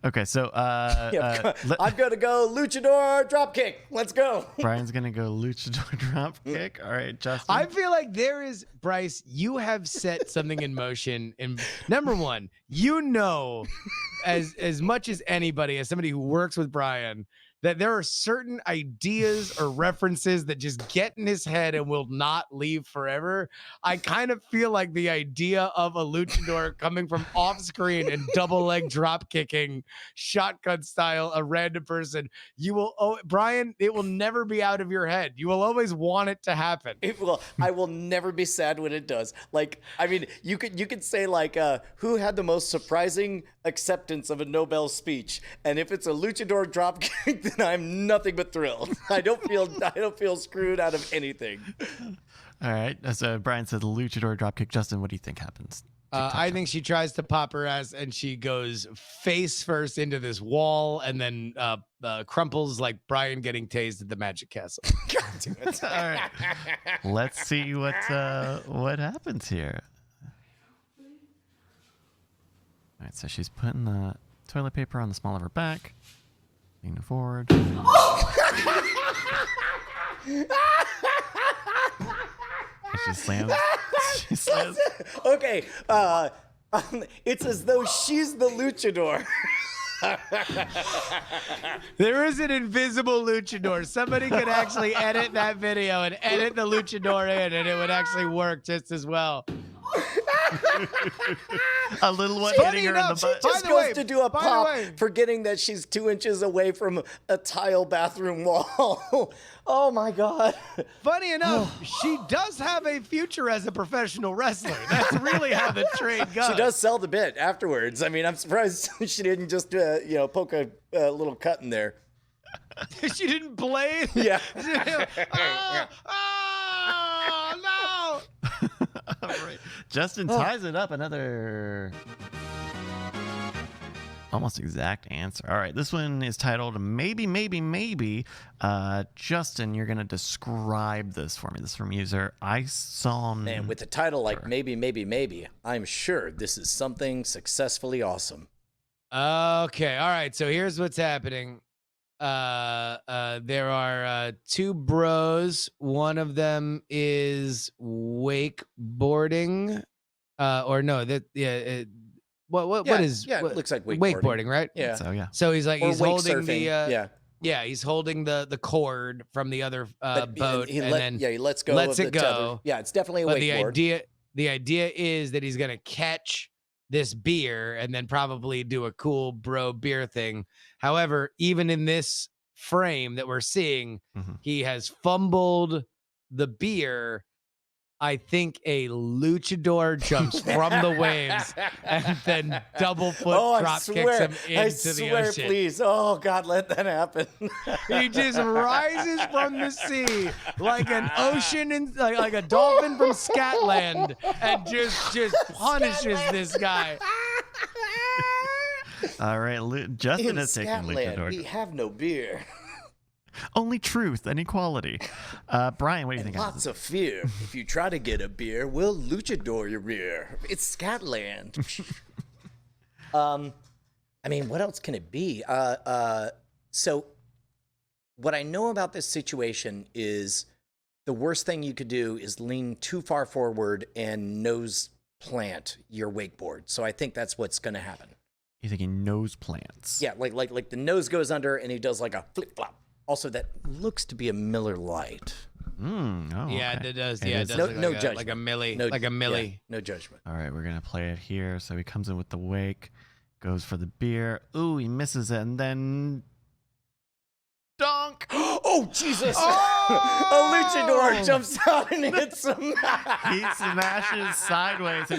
Okay, so I'm gonna go luchador drop kick. Let's go. Brian's gonna go luchador drop kick. All right, Justin. I feel like Bryce, you have set something in motion. And number one, as much as anybody, as somebody who works with Brian, that there are certain ideas or references that just get in his head and will not leave forever. I kind of feel like the idea of a luchador coming from off screen and double leg drop kicking shotgun style a random person, Brian, it will never be out of your head. You will always want it to happen. I will never be sad when it does. Like, I mean, you could say like, who had the most surprising acceptance of a Nobel speech? And if it's a luchador drop kick, then I'm nothing but thrilled. I don't feel screwed out of anything. All right. So Brian said the luchador dropkick. Justin, what do you think happens? I think she tries to pop her ass and she goes face first into this wall and then crumples like Brian getting tased at the Magic Castle. God damn it. All right. Let's see what happens here. All right. So she's putting the toilet paper on the small of her back. Leaning forward. She slams. She slams. Okay, it's as though she's the luchador. There is an invisible luchador. Somebody could actually edit that video and edit the luchador in, and it would actually work just as well. A little one hitting her in the butt. Just goes to do a pop, forgetting that she's 2 inches away from a tile bathroom wall. Oh my God. Funny enough, she does have a future as a professional wrestler. That's really how the trade goes. She does sell the bit afterwards. I mean, I'm surprised she didn't just, poke a little cut in there. She didn't blade? Yeah. Oh, no. All right. Justin ties it up. Another almost exact answer. All right. This one is titled Maybe, Maybe, Maybe. Justin, you're going to describe this for me. This is from user Ison. Man, with a title like Maybe, Maybe, Maybe, I'm sure this is something successfully awesome. Okay. All right. So here's what's happening. There are 2 bros. One of them is wakeboarding. What is it looks like wakeboarding, right? Yeah. So he's like, he's holding surfing. he's holding the cord from the other boat, he lets go. Lets of it the go. tether. Yeah, it's definitely a wakeboard. The idea is that he's gonna catch this beer and then probably do a cool bro beer thing. However, even in this frame that we're seeing, he has fumbled the beer. I think a luchador jumps from the waves and then double foot drop kicks him into the ocean. Please. Oh God, let that happen. He just rises from the sea like an ocean and like a dolphin from Scotland and just punishes this guy. All right, Justin is taking luchador. We have no beer. Only truth and equality. Brian, what do you think? Lots of fear. If you try to get a beer, we'll luchador your rear. It's Scotland. I mean, what else can it be? So what I know about this situation is the worst thing you could do is lean too far forward and nose plant your wakeboard. So I think that's what's going to happen. You're thinking nose plants. Yeah, like the nose goes under and he does like a flip flop. Also, that looks to be a Miller Lite. Yeah, okay. it does. It Yeah, is. it does. No judgment. Like a milli. Yeah, no judgment. All right, we're going to play it here. So he comes in with the wake, goes for the beer. Ooh, he misses it, and then dunk. Oh, Jesus. Oh! A luchador jumps out and hits him. He smashes sideways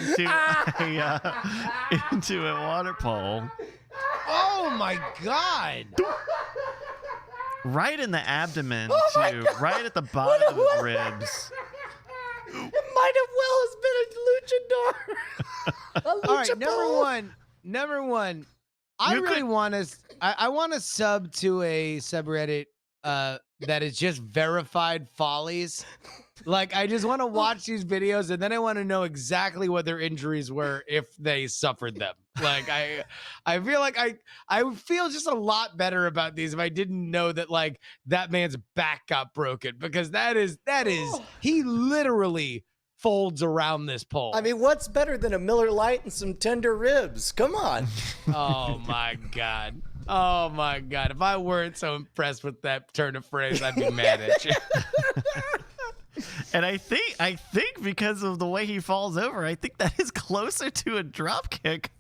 into a water pole. Oh, my God. Right in the abdomen, too. Right at the bottom of the ribs. It might have well has been a luchador. All right, number one. I want to sub to a subreddit that is just verified follies. Like, I just want to watch these videos and then I want to know exactly what their injuries were if they suffered them. Like, I feel like I feel just a lot better about these if I didn't know that, like, that man's back got broken, because that is he literally folds around this pole. I mean, what's better than a Miller Lite and some tender ribs? Come on. Oh my God. Oh my God! If I weren't so impressed with that turn of phrase, I'd be mad at you. And I think because of the way he falls over, I think that is closer to a drop kick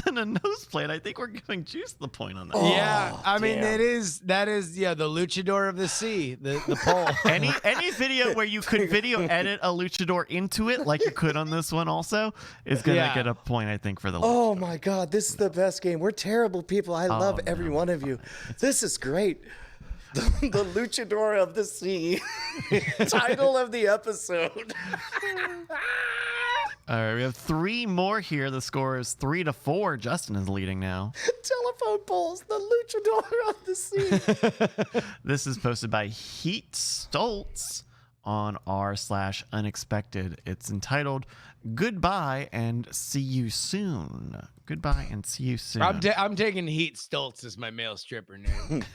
than a nose plate. I think we're giving Juice the point on that. Yeah, I mean damn. that is the luchador of the sea, the pole. Any video where you could video edit a luchador into it, like you could on this one, also is gonna get a point. I think for the. Oh my God, this is the best game. We're terrible people. I love every no. one of you. This is great. The Luchador of the Sea. Title of the episode. All right, we have 3 more here. The score is 3-4. Justin is leading now. Telephone poles. The Luchador of the Sea. This is posted by Heat Stoltz on r/unexpected. It's entitled "Goodbye and See You Soon." Goodbye and see you soon. I'm taking Heat Stoltz as my male stripper name.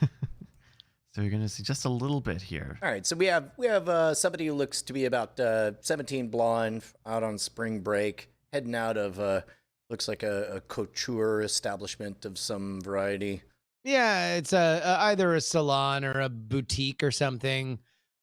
So you're going to see just a little bit here. All right, so we have somebody who looks to be about 17, blonde, out on spring break, heading out of looks like a couture establishment of some variety. Yeah, it's either a salon or a boutique or something.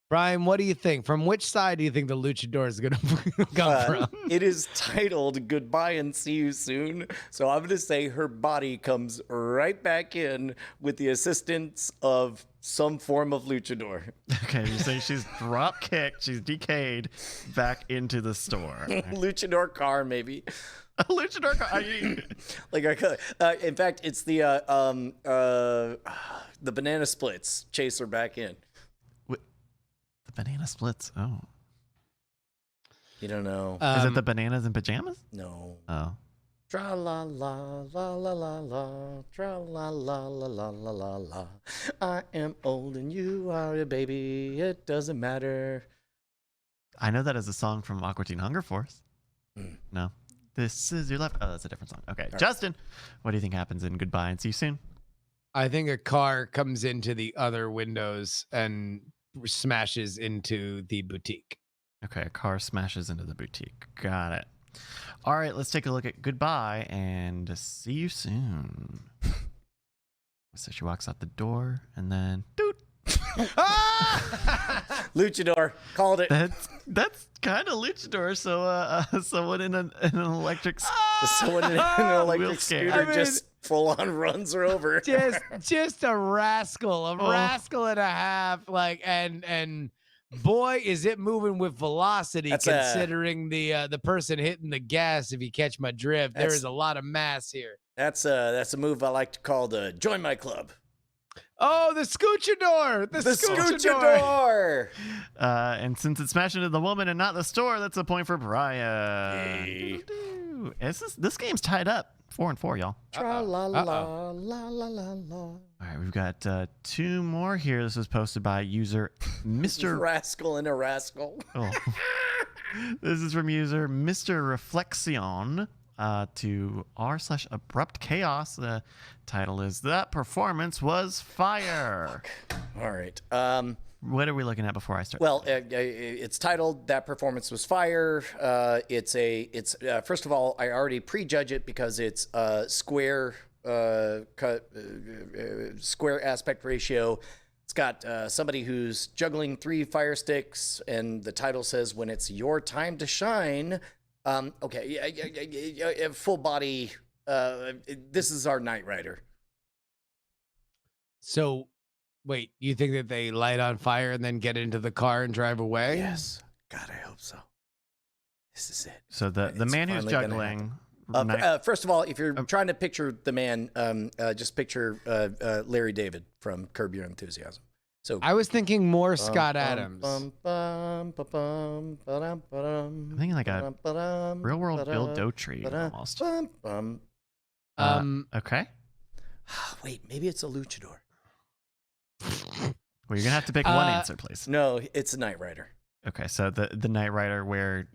Brian, what do you think? From which side do you think the luchador is going to come from? It is titled "Goodbye and See You Soon," so I'm going to say her body comes right back in with the assistance of some form of luchador. Okay, you say she's drop kicked, she's decayed back into the store. Luchador car, maybe. A luchador car. Like, in fact, it's the banana splits chase her back in. The banana splits. Oh. You don't know? Is it the bananas in pajamas? No. Oh. Tra la la la la la la, tra la la la la la la la. I am old and you are a baby. It doesn't matter. I know that as a song from Aqua Teen Hunger Force. No. This is your left. Oh, that's a different song. Okay. Justin, what do you think happens in Goodbye and See You Soon? I think a car comes into the other windows and smashes into the boutique. Okay, a car smashes into the boutique. Got it. All right, let's take a look at Goodbye and See You Soon. So she walks out the door and then doot. Luchador, called it. That's kind of luchador. So someone in an electric Someone in an electric Wheel-scare. scooter just full on runs her over. just a rascal, rascal and a half. Like and boy, is it moving with velocity. Considering the person hitting the gas. If you catch my drift, there is a lot of mass here. That's a move I like to call the join my club. Oh, the scoochador! The scoochador! And since it smashed into the woman and not the store, that's a point for Brian. Hey. This game's tied up 4-4, y'all. Tra la la la la la la. All right, we've got 2 more here. This was posted by user Mr. Rascal and a rascal. Oh. This is from user Mr. Reflexion to r/abrupt chaos. The title is "That Performance Was Fire." All right. What are we looking at before I start? Well, it's titled "That Performance Was Fire." It's first of all, I already prejudge it because it's square square aspect ratio. It's got somebody who's juggling 3 fire sticks, and the title says, "When it's your time to shine." Full body. This is our Knight Rider. So, wait, you think that they light on fire and then get into the car and drive away? Yes. God, I hope so. This is it. So the man who's juggling. First of all, if you're trying to picture the man, just picture Larry David from Curb Your Enthusiasm. So I was thinking more Scott Adams. I'm thinking like a real world Bill Dotree almost. Okay. Wait, maybe it's a luchador. Well, you're gonna have to pick one answer, please. No, it's a Knight Rider. Okay, so the Knight Rider where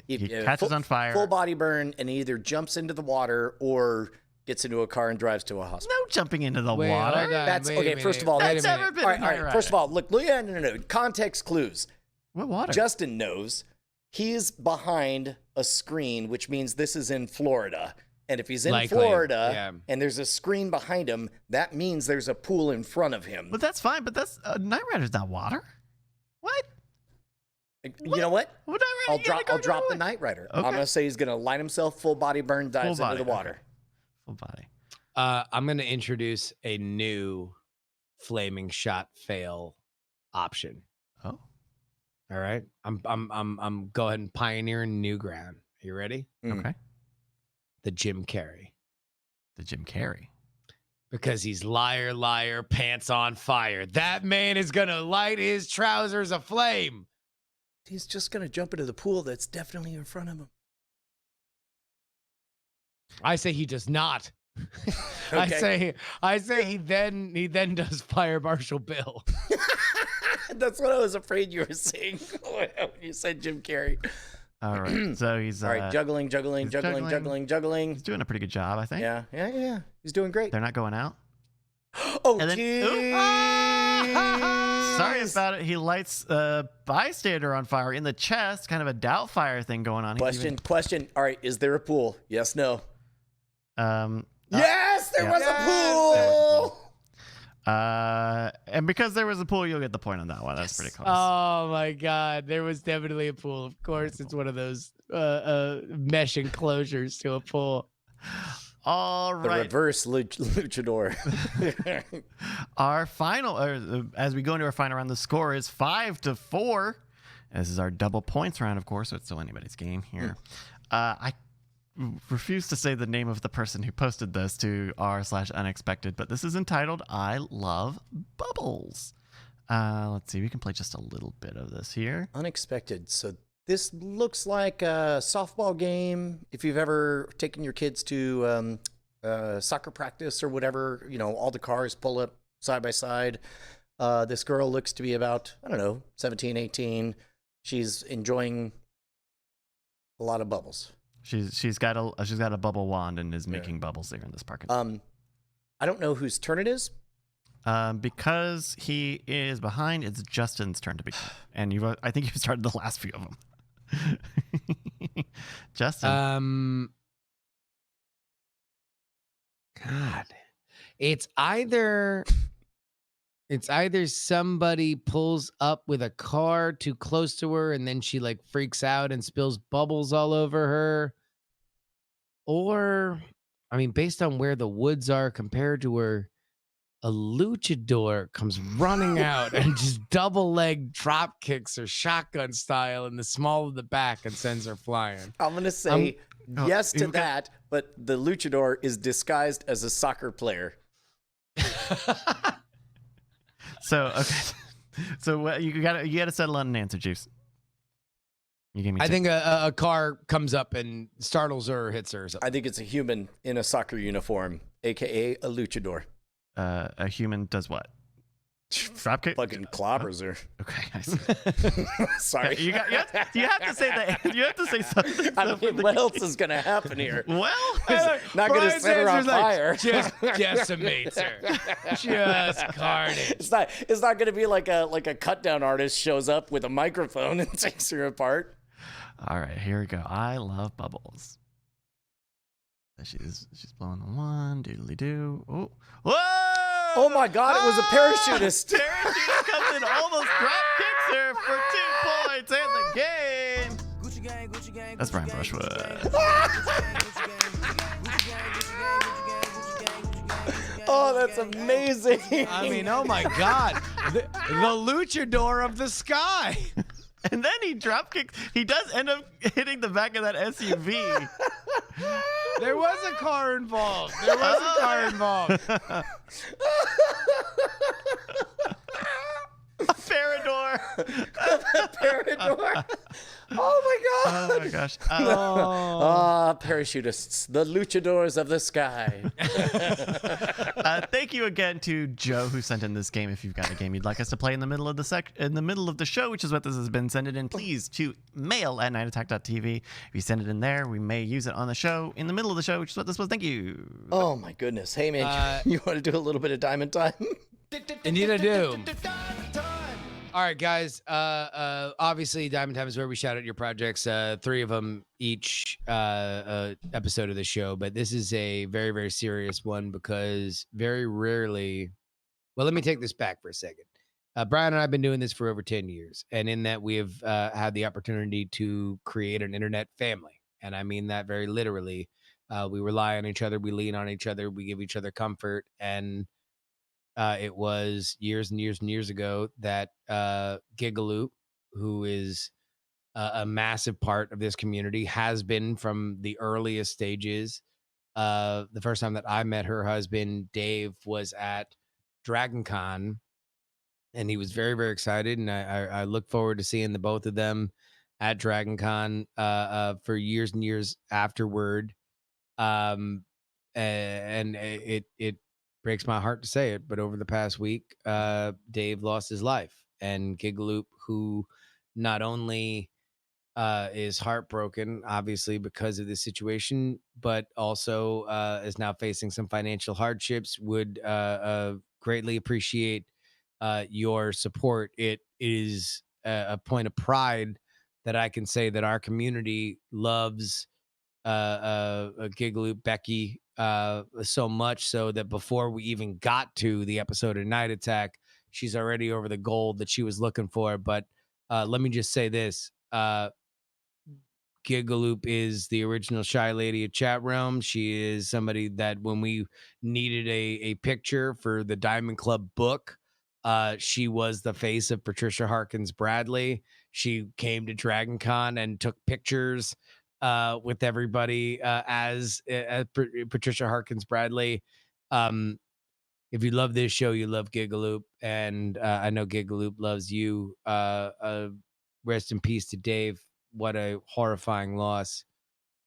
he catches on fire, full body burn, and he either jumps into the water or gets into a car and drives to a hospital. No jumping into the water. That's okay. First of all, that's never been. All right. First of all, look. No. Context clues. What water? Justin knows he's behind a screen, which means this is in Florida, And if he's in Likely, Florida yeah. and there's a screen behind him, that means there's a pool in front of him. But that's fine. But that's Night Rider's not water. What? You know what? Well, Knight Rider, I'll drop the Knight Rider. Okay. I'm gonna say he's gonna light himself, full body burn, dives Full body, into the water. okay. Full body. I'm gonna introduce a new flaming shot fail option. Oh. All right. I'm go ahead and pioneering new ground. Are you ready? Okay. The Jim Carrey. The Jim Carrey. Because he's liar, liar, pants on fire. That man is gonna light his trousers aflame. He's just gonna jump into the pool that's definitely in front of him. I say he does not. Okay. I say he then does Fire Marshal Bill. That's what I was afraid you were saying when you said Jim Carrey. All right. So he's All right, juggling. he's juggling. Juggling. He's doing a pretty good job, I think. Yeah. He's doing great. They're not going out. Oh, And then- geez. Sorry about it. He lights a bystander on fire in the chest. Kind of a doubt fire thing going on. He's Question. All right, is there a pool? Yes, no. Yes, There was a There was pool. And because there was a pool, you'll get the point on that one. That's pretty close. Oh my God. There was definitely a pool. Of course, it's one of those mesh enclosures to a pool. All The right. reverse luchador. Our final, as we go into our final round, the score is 5-4. This is our double points round, of course, so it's still anybody's game here. I refuse to say the name of the person who posted this to r/unexpected, but this is entitled I Love Bubbles. Let's see, we can play just a little bit of this here. Unexpected. So this looks like a softball game. If you've ever taken your kids to soccer practice or whatever, all the cars pull up side by side. This girl looks to be about, 17, 18. She's enjoying a lot of bubbles. She's got a bubble wand and is making bubbles there in this park. I don't know whose turn it is. Because he is behind, it's Justin's turn to begin, and I think you started the last few of them. Justin. God, it's either somebody pulls up with a car too close to her and then she like freaks out and spills bubbles all over her, or based on where the woods are compared to her, a luchador comes running out and just double leg drop kicks her shotgun style in the small of the back and sends her flying. I'm going to say yes to you've got- that, but the luchador is disguised as a soccer player. So okay, so you gotta settle on an answer, Juice. You gave me. I think a car comes up and startles her or hits her or something. I think it's a human in a soccer uniform, a.k.a. a luchador. A human does what? Dropkick. Fucking clobbers her. Okay, I see. Sorry. You have to say that. You have to say something. I mean, what else is going to happen here? Well, Not going to Brian's set her on answer's like, fire. just decimates her. Just carnage. It's not going to be like a cut down artist shows up with a microphone and takes her apart. all right, here we go. I love bubbles. She's blowing the one. Doodly doo. Oh, whoa! Oh my God! It was a parachutist. Parachutist comes in, almost drop kicks her for 2 points and the game. That's Brian Brushwood. Oh, that's amazing. Oh my God. The luchador of the sky. And then he drop kicks. He does end up hitting the back of that SUV. There was a car involved. A Parador. Parador. Oh my God. Oh my gosh. Parachutists, the luchadors of the sky. Thank you again to Joe who sent in this game. If you've got a game you'd like us to play in the middle of the show, which is what this has been, send it in please to mail@nightattack.tv. If you send it in there, we may use it on the show in the middle of the show, which is what this was. Thank you. Oh my goodness. Hey man, you want to do a little bit of diamond time? Indeed I do. All right, guys. Obviously, Diamond Time is where we shout out your projects. 3 of them each episode of the show, but this is a very, very serious one because very rarely. Well, let me take this back for a second. Brian and I have been doing this for over 10 years, and in that we have had the opportunity to create an internet family, and I mean that very literally. We rely on each other, we lean on each other, we give each other comfort, and it was years and years and years ago that Gigaloop, who is a massive part of this community, has been from the earliest stages. The first time that I met her husband, Dave, was at DragonCon, and he was very, very excited. And I look forward to seeing the both of them at DragonCon for years and years afterward. And it breaks my heart to say it, but over the past week, Dave lost his life, and Gigaloop, who not only is heartbroken, obviously, because of this situation, but also is now facing some financial hardships, would greatly appreciate your support. It is a point of pride that I can say that our community loves Gigaloop Becky so much so that before we even got to the episode of Night Attack, she's already over the gold that she was looking for. But let me just say this. Gigaloop is the original Shy Lady of Chat Realm. She is somebody that when we needed a picture for the Diamond Club book, she was the face of Patricia Harkins Bradley. She came to Dragon Con and took pictures with everybody as Patricia Harkins Bradley. If you love this show, you love Gigaloop, and I know Gigaloop loves you. Rest in peace to Dave. What a horrifying loss.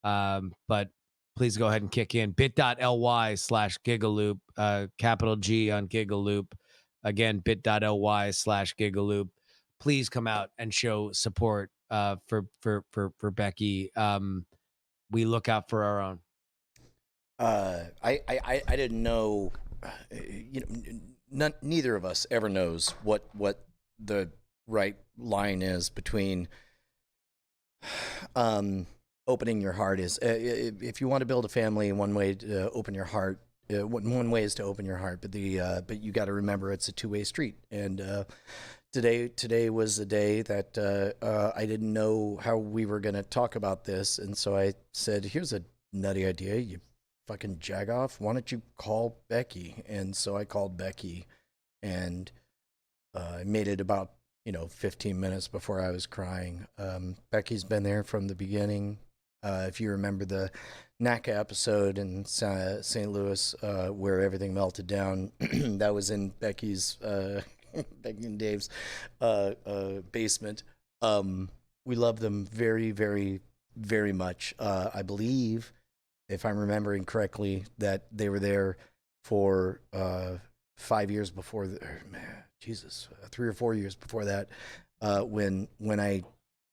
But please go ahead and kick in bit.ly/Gigaloop, capital G on Gigaloop. Again, bit.ly/Gigaloop. Please come out and show support for Becky. We look out for our own. I didn't know, neither of us ever knows what the right line is between opening your heart is. If you want to build a family, one way to open your heart, one way is to open your heart, but you got to remember it's a two-way street. And today was the day that I didn't know how we were going to talk about this, and so I said, "Here's a nutty idea, you fucking jagoff. Why don't you call Becky?" And so I called Becky, and I made it about 15 minutes before I was crying. Becky's been there from the beginning. If you remember the NACA episode in St. Louis where everything melted down, that was in Becky's, Becky and Dave's basement. We love them very, very, very much. I believe, if I'm remembering correctly, that they were there for 5 years before, 3 or 4 years before that, when I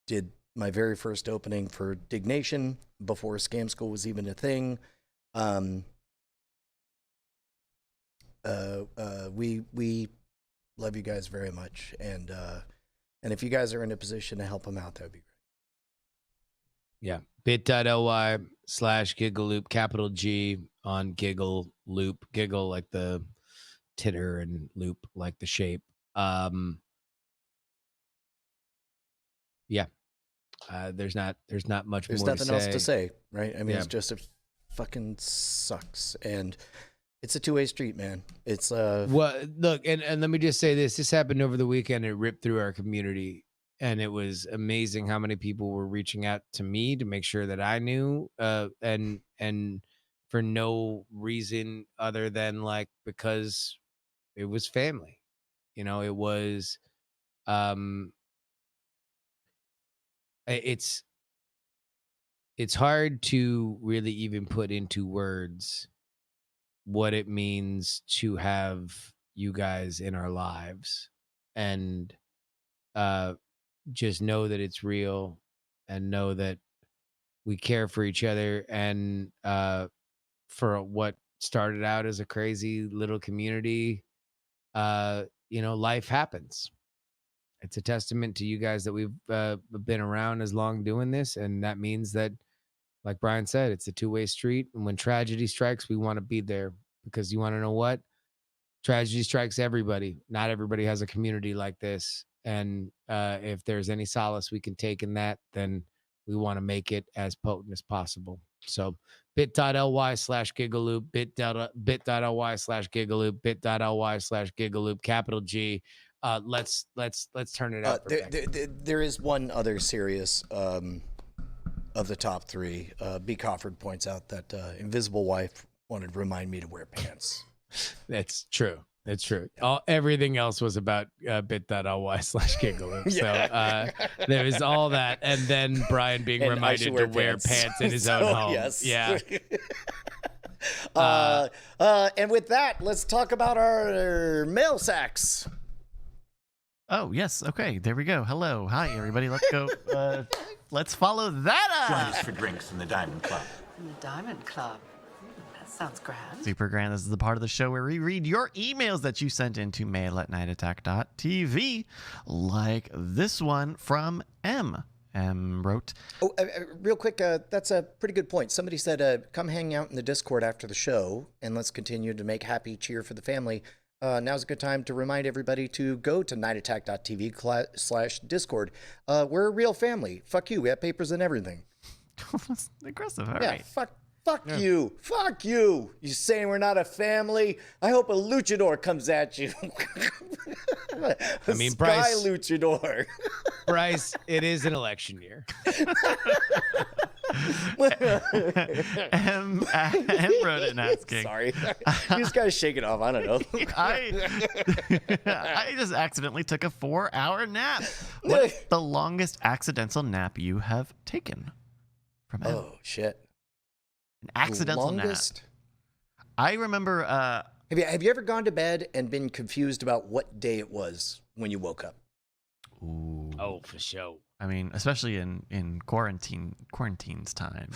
did my very first opening for Dignation before Scam School was even a thing. We love you guys very much, and if you guys are in a position to help them out, that would be great. Yeah, bit.ly/Gigaloop, capital G on Gigaloop, giggle like the titter and loop like the shape. Yeah. There's not much There's more nothing to else to say, right? I mean, Yeah. it's just, it fucking sucks, and it's a two-way street, man. It's Well, look, and let me just say this. This happened over the weekend. It ripped through our community, and it was amazing how many people were reaching out to me to make sure that I knew, and for no reason other than because it was family. It was it's hard to really even put into words what it means to have you guys in our lives, and just know that it's real, and know that we care for each other, and for what started out as a crazy little community, life happens, It's a testament to you guys that we've been around as long doing this. And that means that, like Brian said, it's a two-way street. And when tragedy strikes, we want to be there, because you want to know what? Tragedy strikes everybody. Not everybody has a community like this. And if there's any solace we can take in that, then we want to make it as potent as possible. So bit.ly/gigaloop, bit.ly/gigaloop, bit.ly/gigaloop, capital G. Let's turn it up. There is one other serious of the top three. B. Cofford points out that Invisible Wife wanted to remind me to wear pants. That's true. It's true. Everything else was about bit.ly/gigaloop. So there was all that. And then Brian being reminded to wear pants in his own home. Yes. Yeah. And with that, let's talk about our mail sacks. Oh, yes. Okay. There we go. Hello. Hi, everybody. Let's go. Let's follow that Join up. us for drinks in the Diamond Club. In the Diamond Club. That sounds grand. Super grand. This is the part of the show where we read your emails that you sent into mail@nightattack.tv, like this one from M. M wrote, Real quick, that's a pretty good point. Somebody said, come hang out in the Discord after the show, and let's continue to make happy cheer for the family. Now's a good time to remind everybody to go to nightattack.tv/Discord. We're a real family. Fuck you. We have papers and everything. That's aggressive. All Yeah, right. fuck you. Fuck you. You saying we're not a family? I hope a luchador comes at you. I mean, Sky Bryce- luchador. Bryce, it is an election year. M wrote it and asking. Sorry. You just gotta shake it off. I don't know. I just accidentally took a 4-hour nap. What's the longest accidental nap you have taken? From M? Oh, shit. An accidental Longest? nap. I remember. Have you ever gone to bed and been confused about what day it was when you woke up? Ooh. Oh, for sure. I mean, especially in quarantine's time.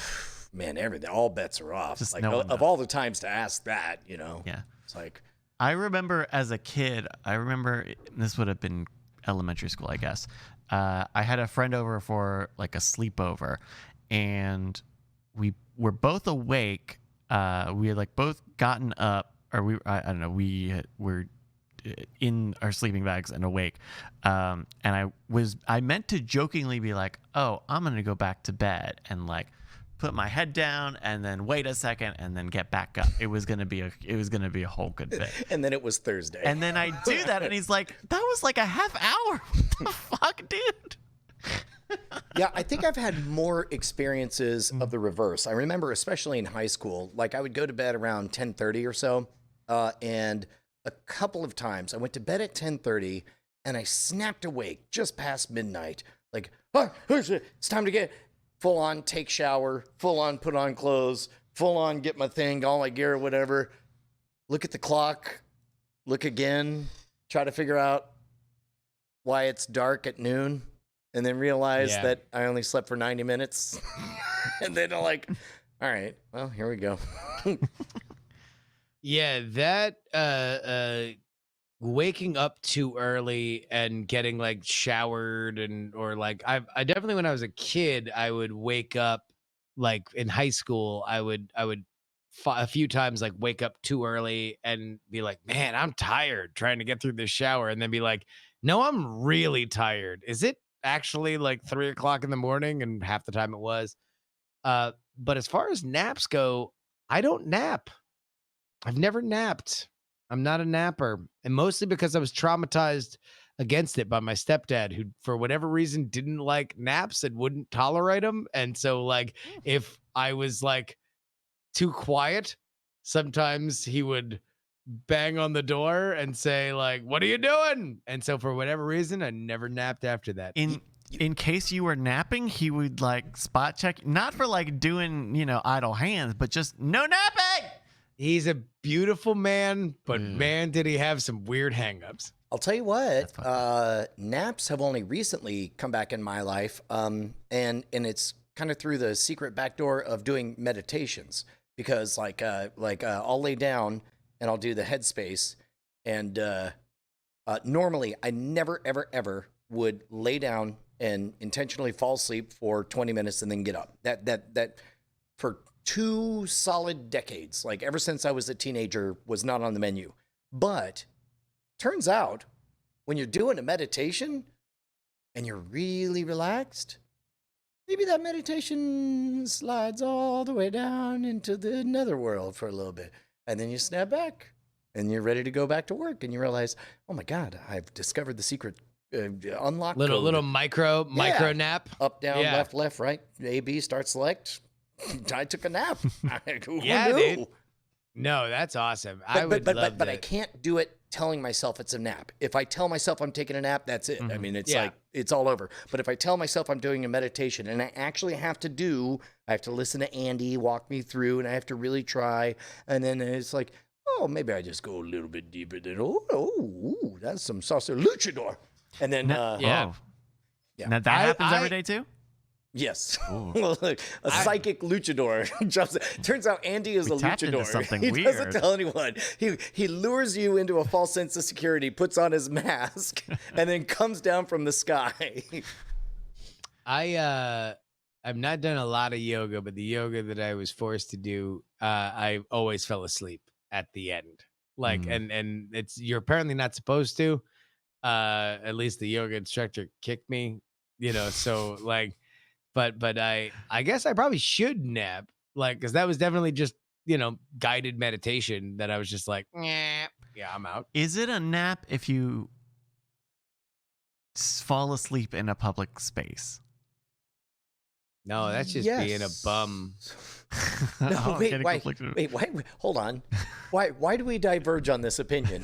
Man, everything, all bets are off. Just Like, no one of knows. all the times to ask that, Yeah. it's like, I remember as a kid, this would have been elementary school, I guess. I had a friend over for like a sleepover, and we were both awake. We had like both gotten up, or I don't know, we were in our sleeping bags and awake. And I meant to jokingly be like, oh, I'm going to go back to bed and like put my head down and then wait a second and then get back up. It was going to be a whole good bit. and then it was Thursday. And then I do that and he's like, that was like a half hour. What the fuck, dude? Yeah, I think I've had more experiences of the reverse. I remember, especially in high school, like I would go to bed around 10:30 or so, and a couple of times I went to bed at 10:30 and I snapped awake just past midnight. Like, oh, it's time to get full on take shower, full on put on clothes, full on get my thing, all my gear, whatever. Look at the clock, look again, try to figure out why it's dark at noon. And then realize that I only slept for 90 minutes. And then I'm like, all right, well, here we go. Yeah, that waking up too early and getting like showered or like I definitely, when I was a kid, I would wake up like in high school, I would a few times like wake up too early and be like, man, I'm tired trying to get through this shower, and then be like, no, I'm really tired. Is it actually like 3 o'clock in the morning? And half the time it was. But as far as naps go, I don't nap. I've never napped. I'm not a napper. And mostly because I was traumatized against it by my stepdad, who for whatever reason didn't like naps and wouldn't tolerate them. And so like if I was like too quiet, sometimes he would bang on the door and say like, what are you doing? And so for whatever reason, I never napped after that. In case you were napping, he would like spot check, not for like doing, idle hands, but just no napping. He's a beautiful man, but man, did he have some weird hangups. I'll tell you what, naps have only recently come back in my life. And it's kind of through the secret back door of doing meditations, because I'll lay down and I'll do the headspace. And normally I never, ever, ever would lay down and intentionally fall asleep for 20 minutes and then get up. That for 2 solid decades, like ever since I was a teenager, was not on the menu. But turns out when you're doing a meditation and you're really relaxed, maybe that meditation slides all the way down into the netherworld for a little bit. And then you snap back and you're ready to go back to work. And you realize, oh my God, I've discovered the secret unlock little micro nap. Up, down, left, right. A, B, start, select. I took a nap. Who knew? Dude. No, that's awesome. But I can't do it telling myself it's a nap. If I tell myself I'm taking a nap, that's it. I mean, it's like, it's all over. But if I tell myself I'm doing a meditation and I actually I have to listen to Andy walk me through and I have to really try. And then it's like, oh, maybe I just go a little bit deeper than, ooh, that's some salsa luchador. And then, Now that happens every day too? Yes. A psychic luchador jumps in. Turns out Andy is a luchador. Something he weird. Doesn't tell anyone. He lures you into a false sense of security, puts on his mask, and then comes down from the sky. I've not done a lot of yoga, but the yoga that I was forced to do, I always fell asleep at the end. Like, and you're apparently not supposed to. At least the yoga instructor kicked me, so like, but I guess I probably should nap, like, because that was definitely just, guided meditation that I was just like, yeah, I'm out. Is it a nap if you fall asleep in a public space? No, that's just being a bum. No, wait, hold on. Why do we diverge on this opinion?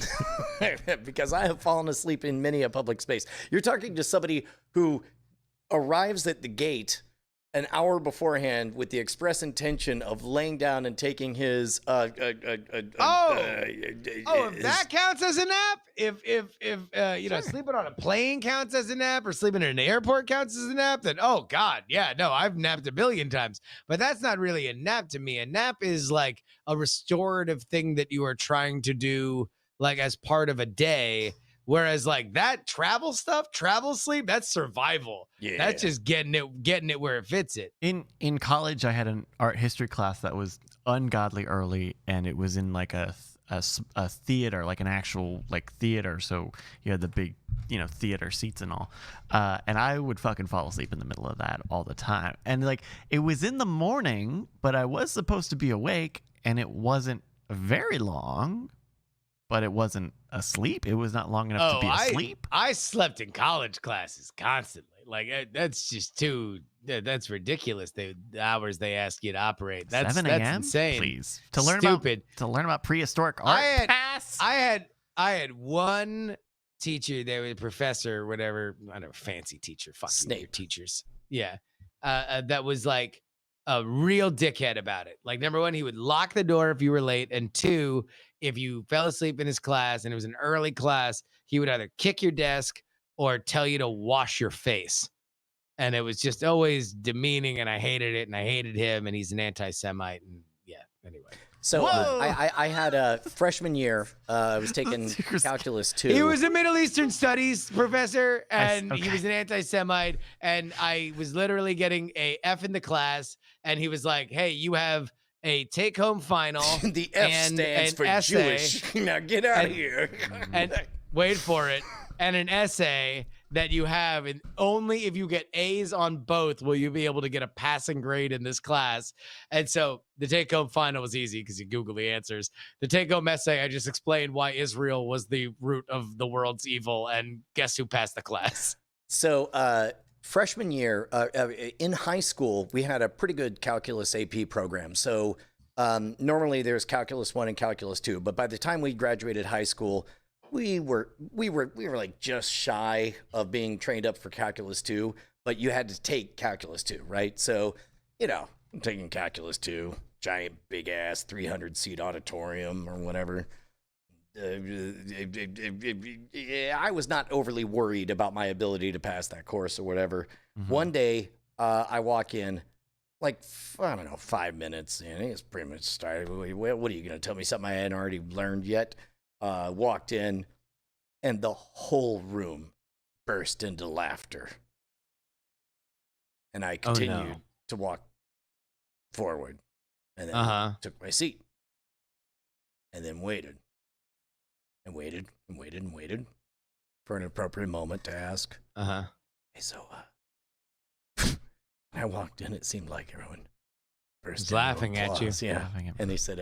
Because I have fallen asleep in many a public space. You're talking to somebody who arrives at the gate an hour beforehand with the express intention of laying down and taking his if that counts as a nap, if sleeping on a plane counts as a nap, or sleeping in an airport counts as a nap, then oh God, yeah, no, I've napped a billion times. But that's not really a nap to me. A nap is like a restorative thing that you are trying to do, like, as part of a day. Whereas like that travel sleep, that's survival. Yeah. That's just getting it where it fits it. In college, I had an art history class that was ungodly early, and it was in like a theater, like an actual like theater. So you had the big, theater seats and all. And I would fucking fall asleep in the middle of that all the time. And like, it was in the morning, but I was supposed to be awake, and it wasn't very long. But it wasn't asleep. It was not long enough to be asleep. I slept in college classes constantly. Like, that's just that's ridiculous. The hours they ask you to operate. That's 7 a.m. That's insane. Please. To learn about prehistoric art. I had one teacher, there was a professor, whatever, I don't know, fancy teacher, fuck your teachers. Yeah. That was like a real dickhead about it. Like, number one, he would lock the door if you were late, and two, if you fell asleep in his class and it was an early class, he would either kick your desk or tell you to wash your face. And it was just always demeaning, and I hated it, and I hated him, and he's an anti-Semite, and anyway. So I had a freshman year, I was taking calculus 2. He was a Middle Eastern studies professor, and he was an anti-Semite, and I was literally getting a F in the class, and he was like, hey, you have a take-home final. The F stands for essay, Jewish. Now get out of here. And wait for it. And an essay that you have, and only if you get A's on both will you be able to get a passing grade in this class. And so the take-home final was easy because you Google the answers. The take-home essay, I just explained why Israel was the root of the world's evil, and guess who passed the class? So freshman year, in high school, we had a pretty good calculus AP program. So normally there's calculus 1 and calculus 2, but by the time we graduated high school, we were like just shy of being trained up for calculus 2, but you had to take calculus 2, right? So, I'm taking calculus 2, giant big ass 300 seat auditorium or whatever. I was not overly worried about my ability to pass that course or whatever. Mm-hmm. One day, I walk in, like, I don't know, 5 minutes, and it's pretty much started. Well, what are you going to tell me, something I hadn't already learned yet? Walked in, and the whole room burst into laughter. And I continued to walk forward. And then took my seat. And then waited. And waited and waited and waited for an appropriate moment to ask. Hey, so, when I walked in, it seemed like everyone burst into laughing at you. Yeah. And he said,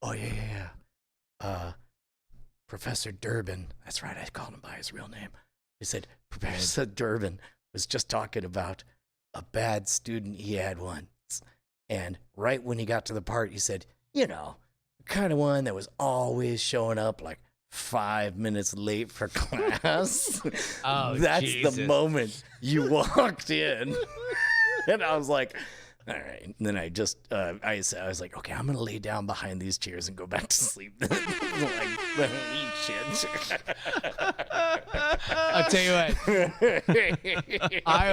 oh, yeah. Professor Durbin. That's right. I called him by his real name. He said, Professor Durbin was just talking about a bad student he had once. And right when he got to the part, he said, you know, the kind of one that was always showing up like 5 minutes late for class. Oh, That's Jesus. the moment you walked in. And I was like, all right. And then I just, I was like, okay, I'm going to lay down behind these chairs and go back to sleep. Like, eat shit. I'll tell you what. I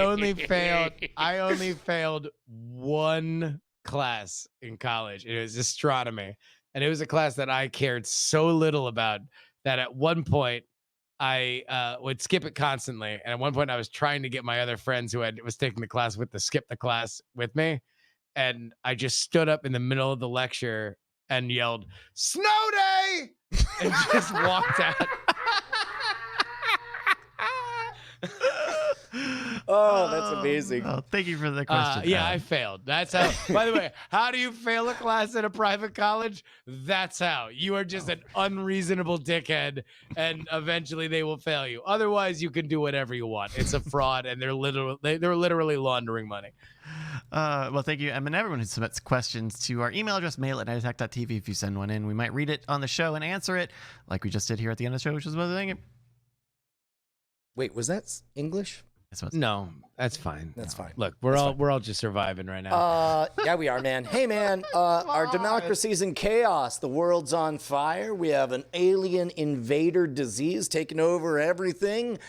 only failed one class in college. It was astronomy. And it was a class that I cared so little about that at one point I would skip it constantly. And at one point I was trying to get my other friends who was taking the class to skip the class with me. And I just stood up in the middle of the lecture and yelled, "Snow day!" and just walked out. Oh, that's amazing. Oh, thank you for the question. Yeah, I failed. That's how. By the way, how do you fail a class at a private college? That's how. You are just an unreasonable dickhead, and eventually they will fail you. Otherwise, you can do whatever you want. It's a fraud, and they're literally laundering money. Well, thank you, and everyone who submits questions to our email address, mail@nightattack.tv. If you send one in, we might read it on the show and answer it, like we just did here at the end of the show, which is what I think. Wait, was that English? No, that's fine. That's fine. Look, we're all just surviving right now. Yeah, we are, man. Hey, man, our democracy's in chaos. The world's on fire. We have an alien invader disease taking over everything.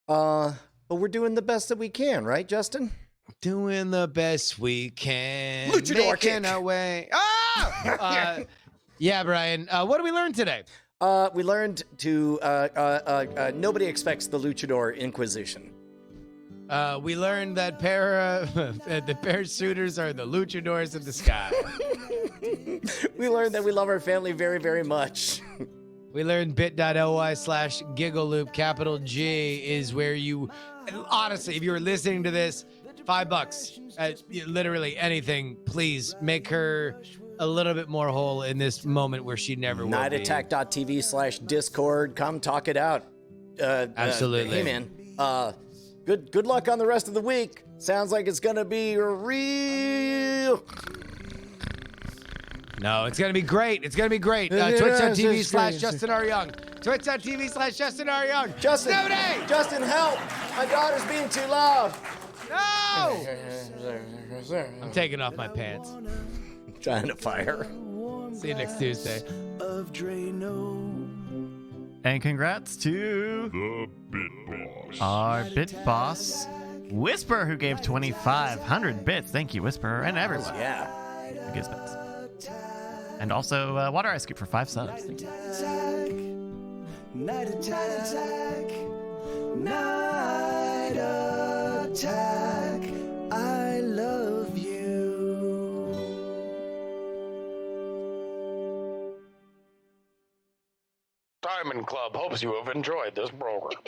But we're doing the best that we can, right, Justin? Doing the best we can. Luchador making kick. our way. Ah! Yeah, Brian. What did we learn today? We learned to nobody expects the Luchador Inquisition. We learned that the parasuiters are the luchadors of the sky. We learned that we love our family very, very much. We learned bit.ly/giggle capital G is where you, honestly, if you're listening to this, $5, literally anything, please make her a little bit more whole in this moment where she never will be. Nightattack.tv/Discord. Come talk it out. Absolutely. Hey, man. Good luck on the rest of the week. Sounds like it's going to be real. No, it's going to be great. It's going to be great. Twitch.tv/Justin R. Young. Twitch.tv/Justin R. Young. Justin, Snow day! Justin, help. My daughter's being too loud. No! I'm taking off my pants. Trying to fire. See you next Tuesday. And congrats to The Bit Boss. our bit boss, Whisper, who gave 2,500 bits. Thank you, Whisper, and everyone Yeah. who gives bits. And also Water Ice Scoop for 5 subs. Thank you. Night attack. Night attack. I love you. Diamond Club hopes you have enjoyed this program.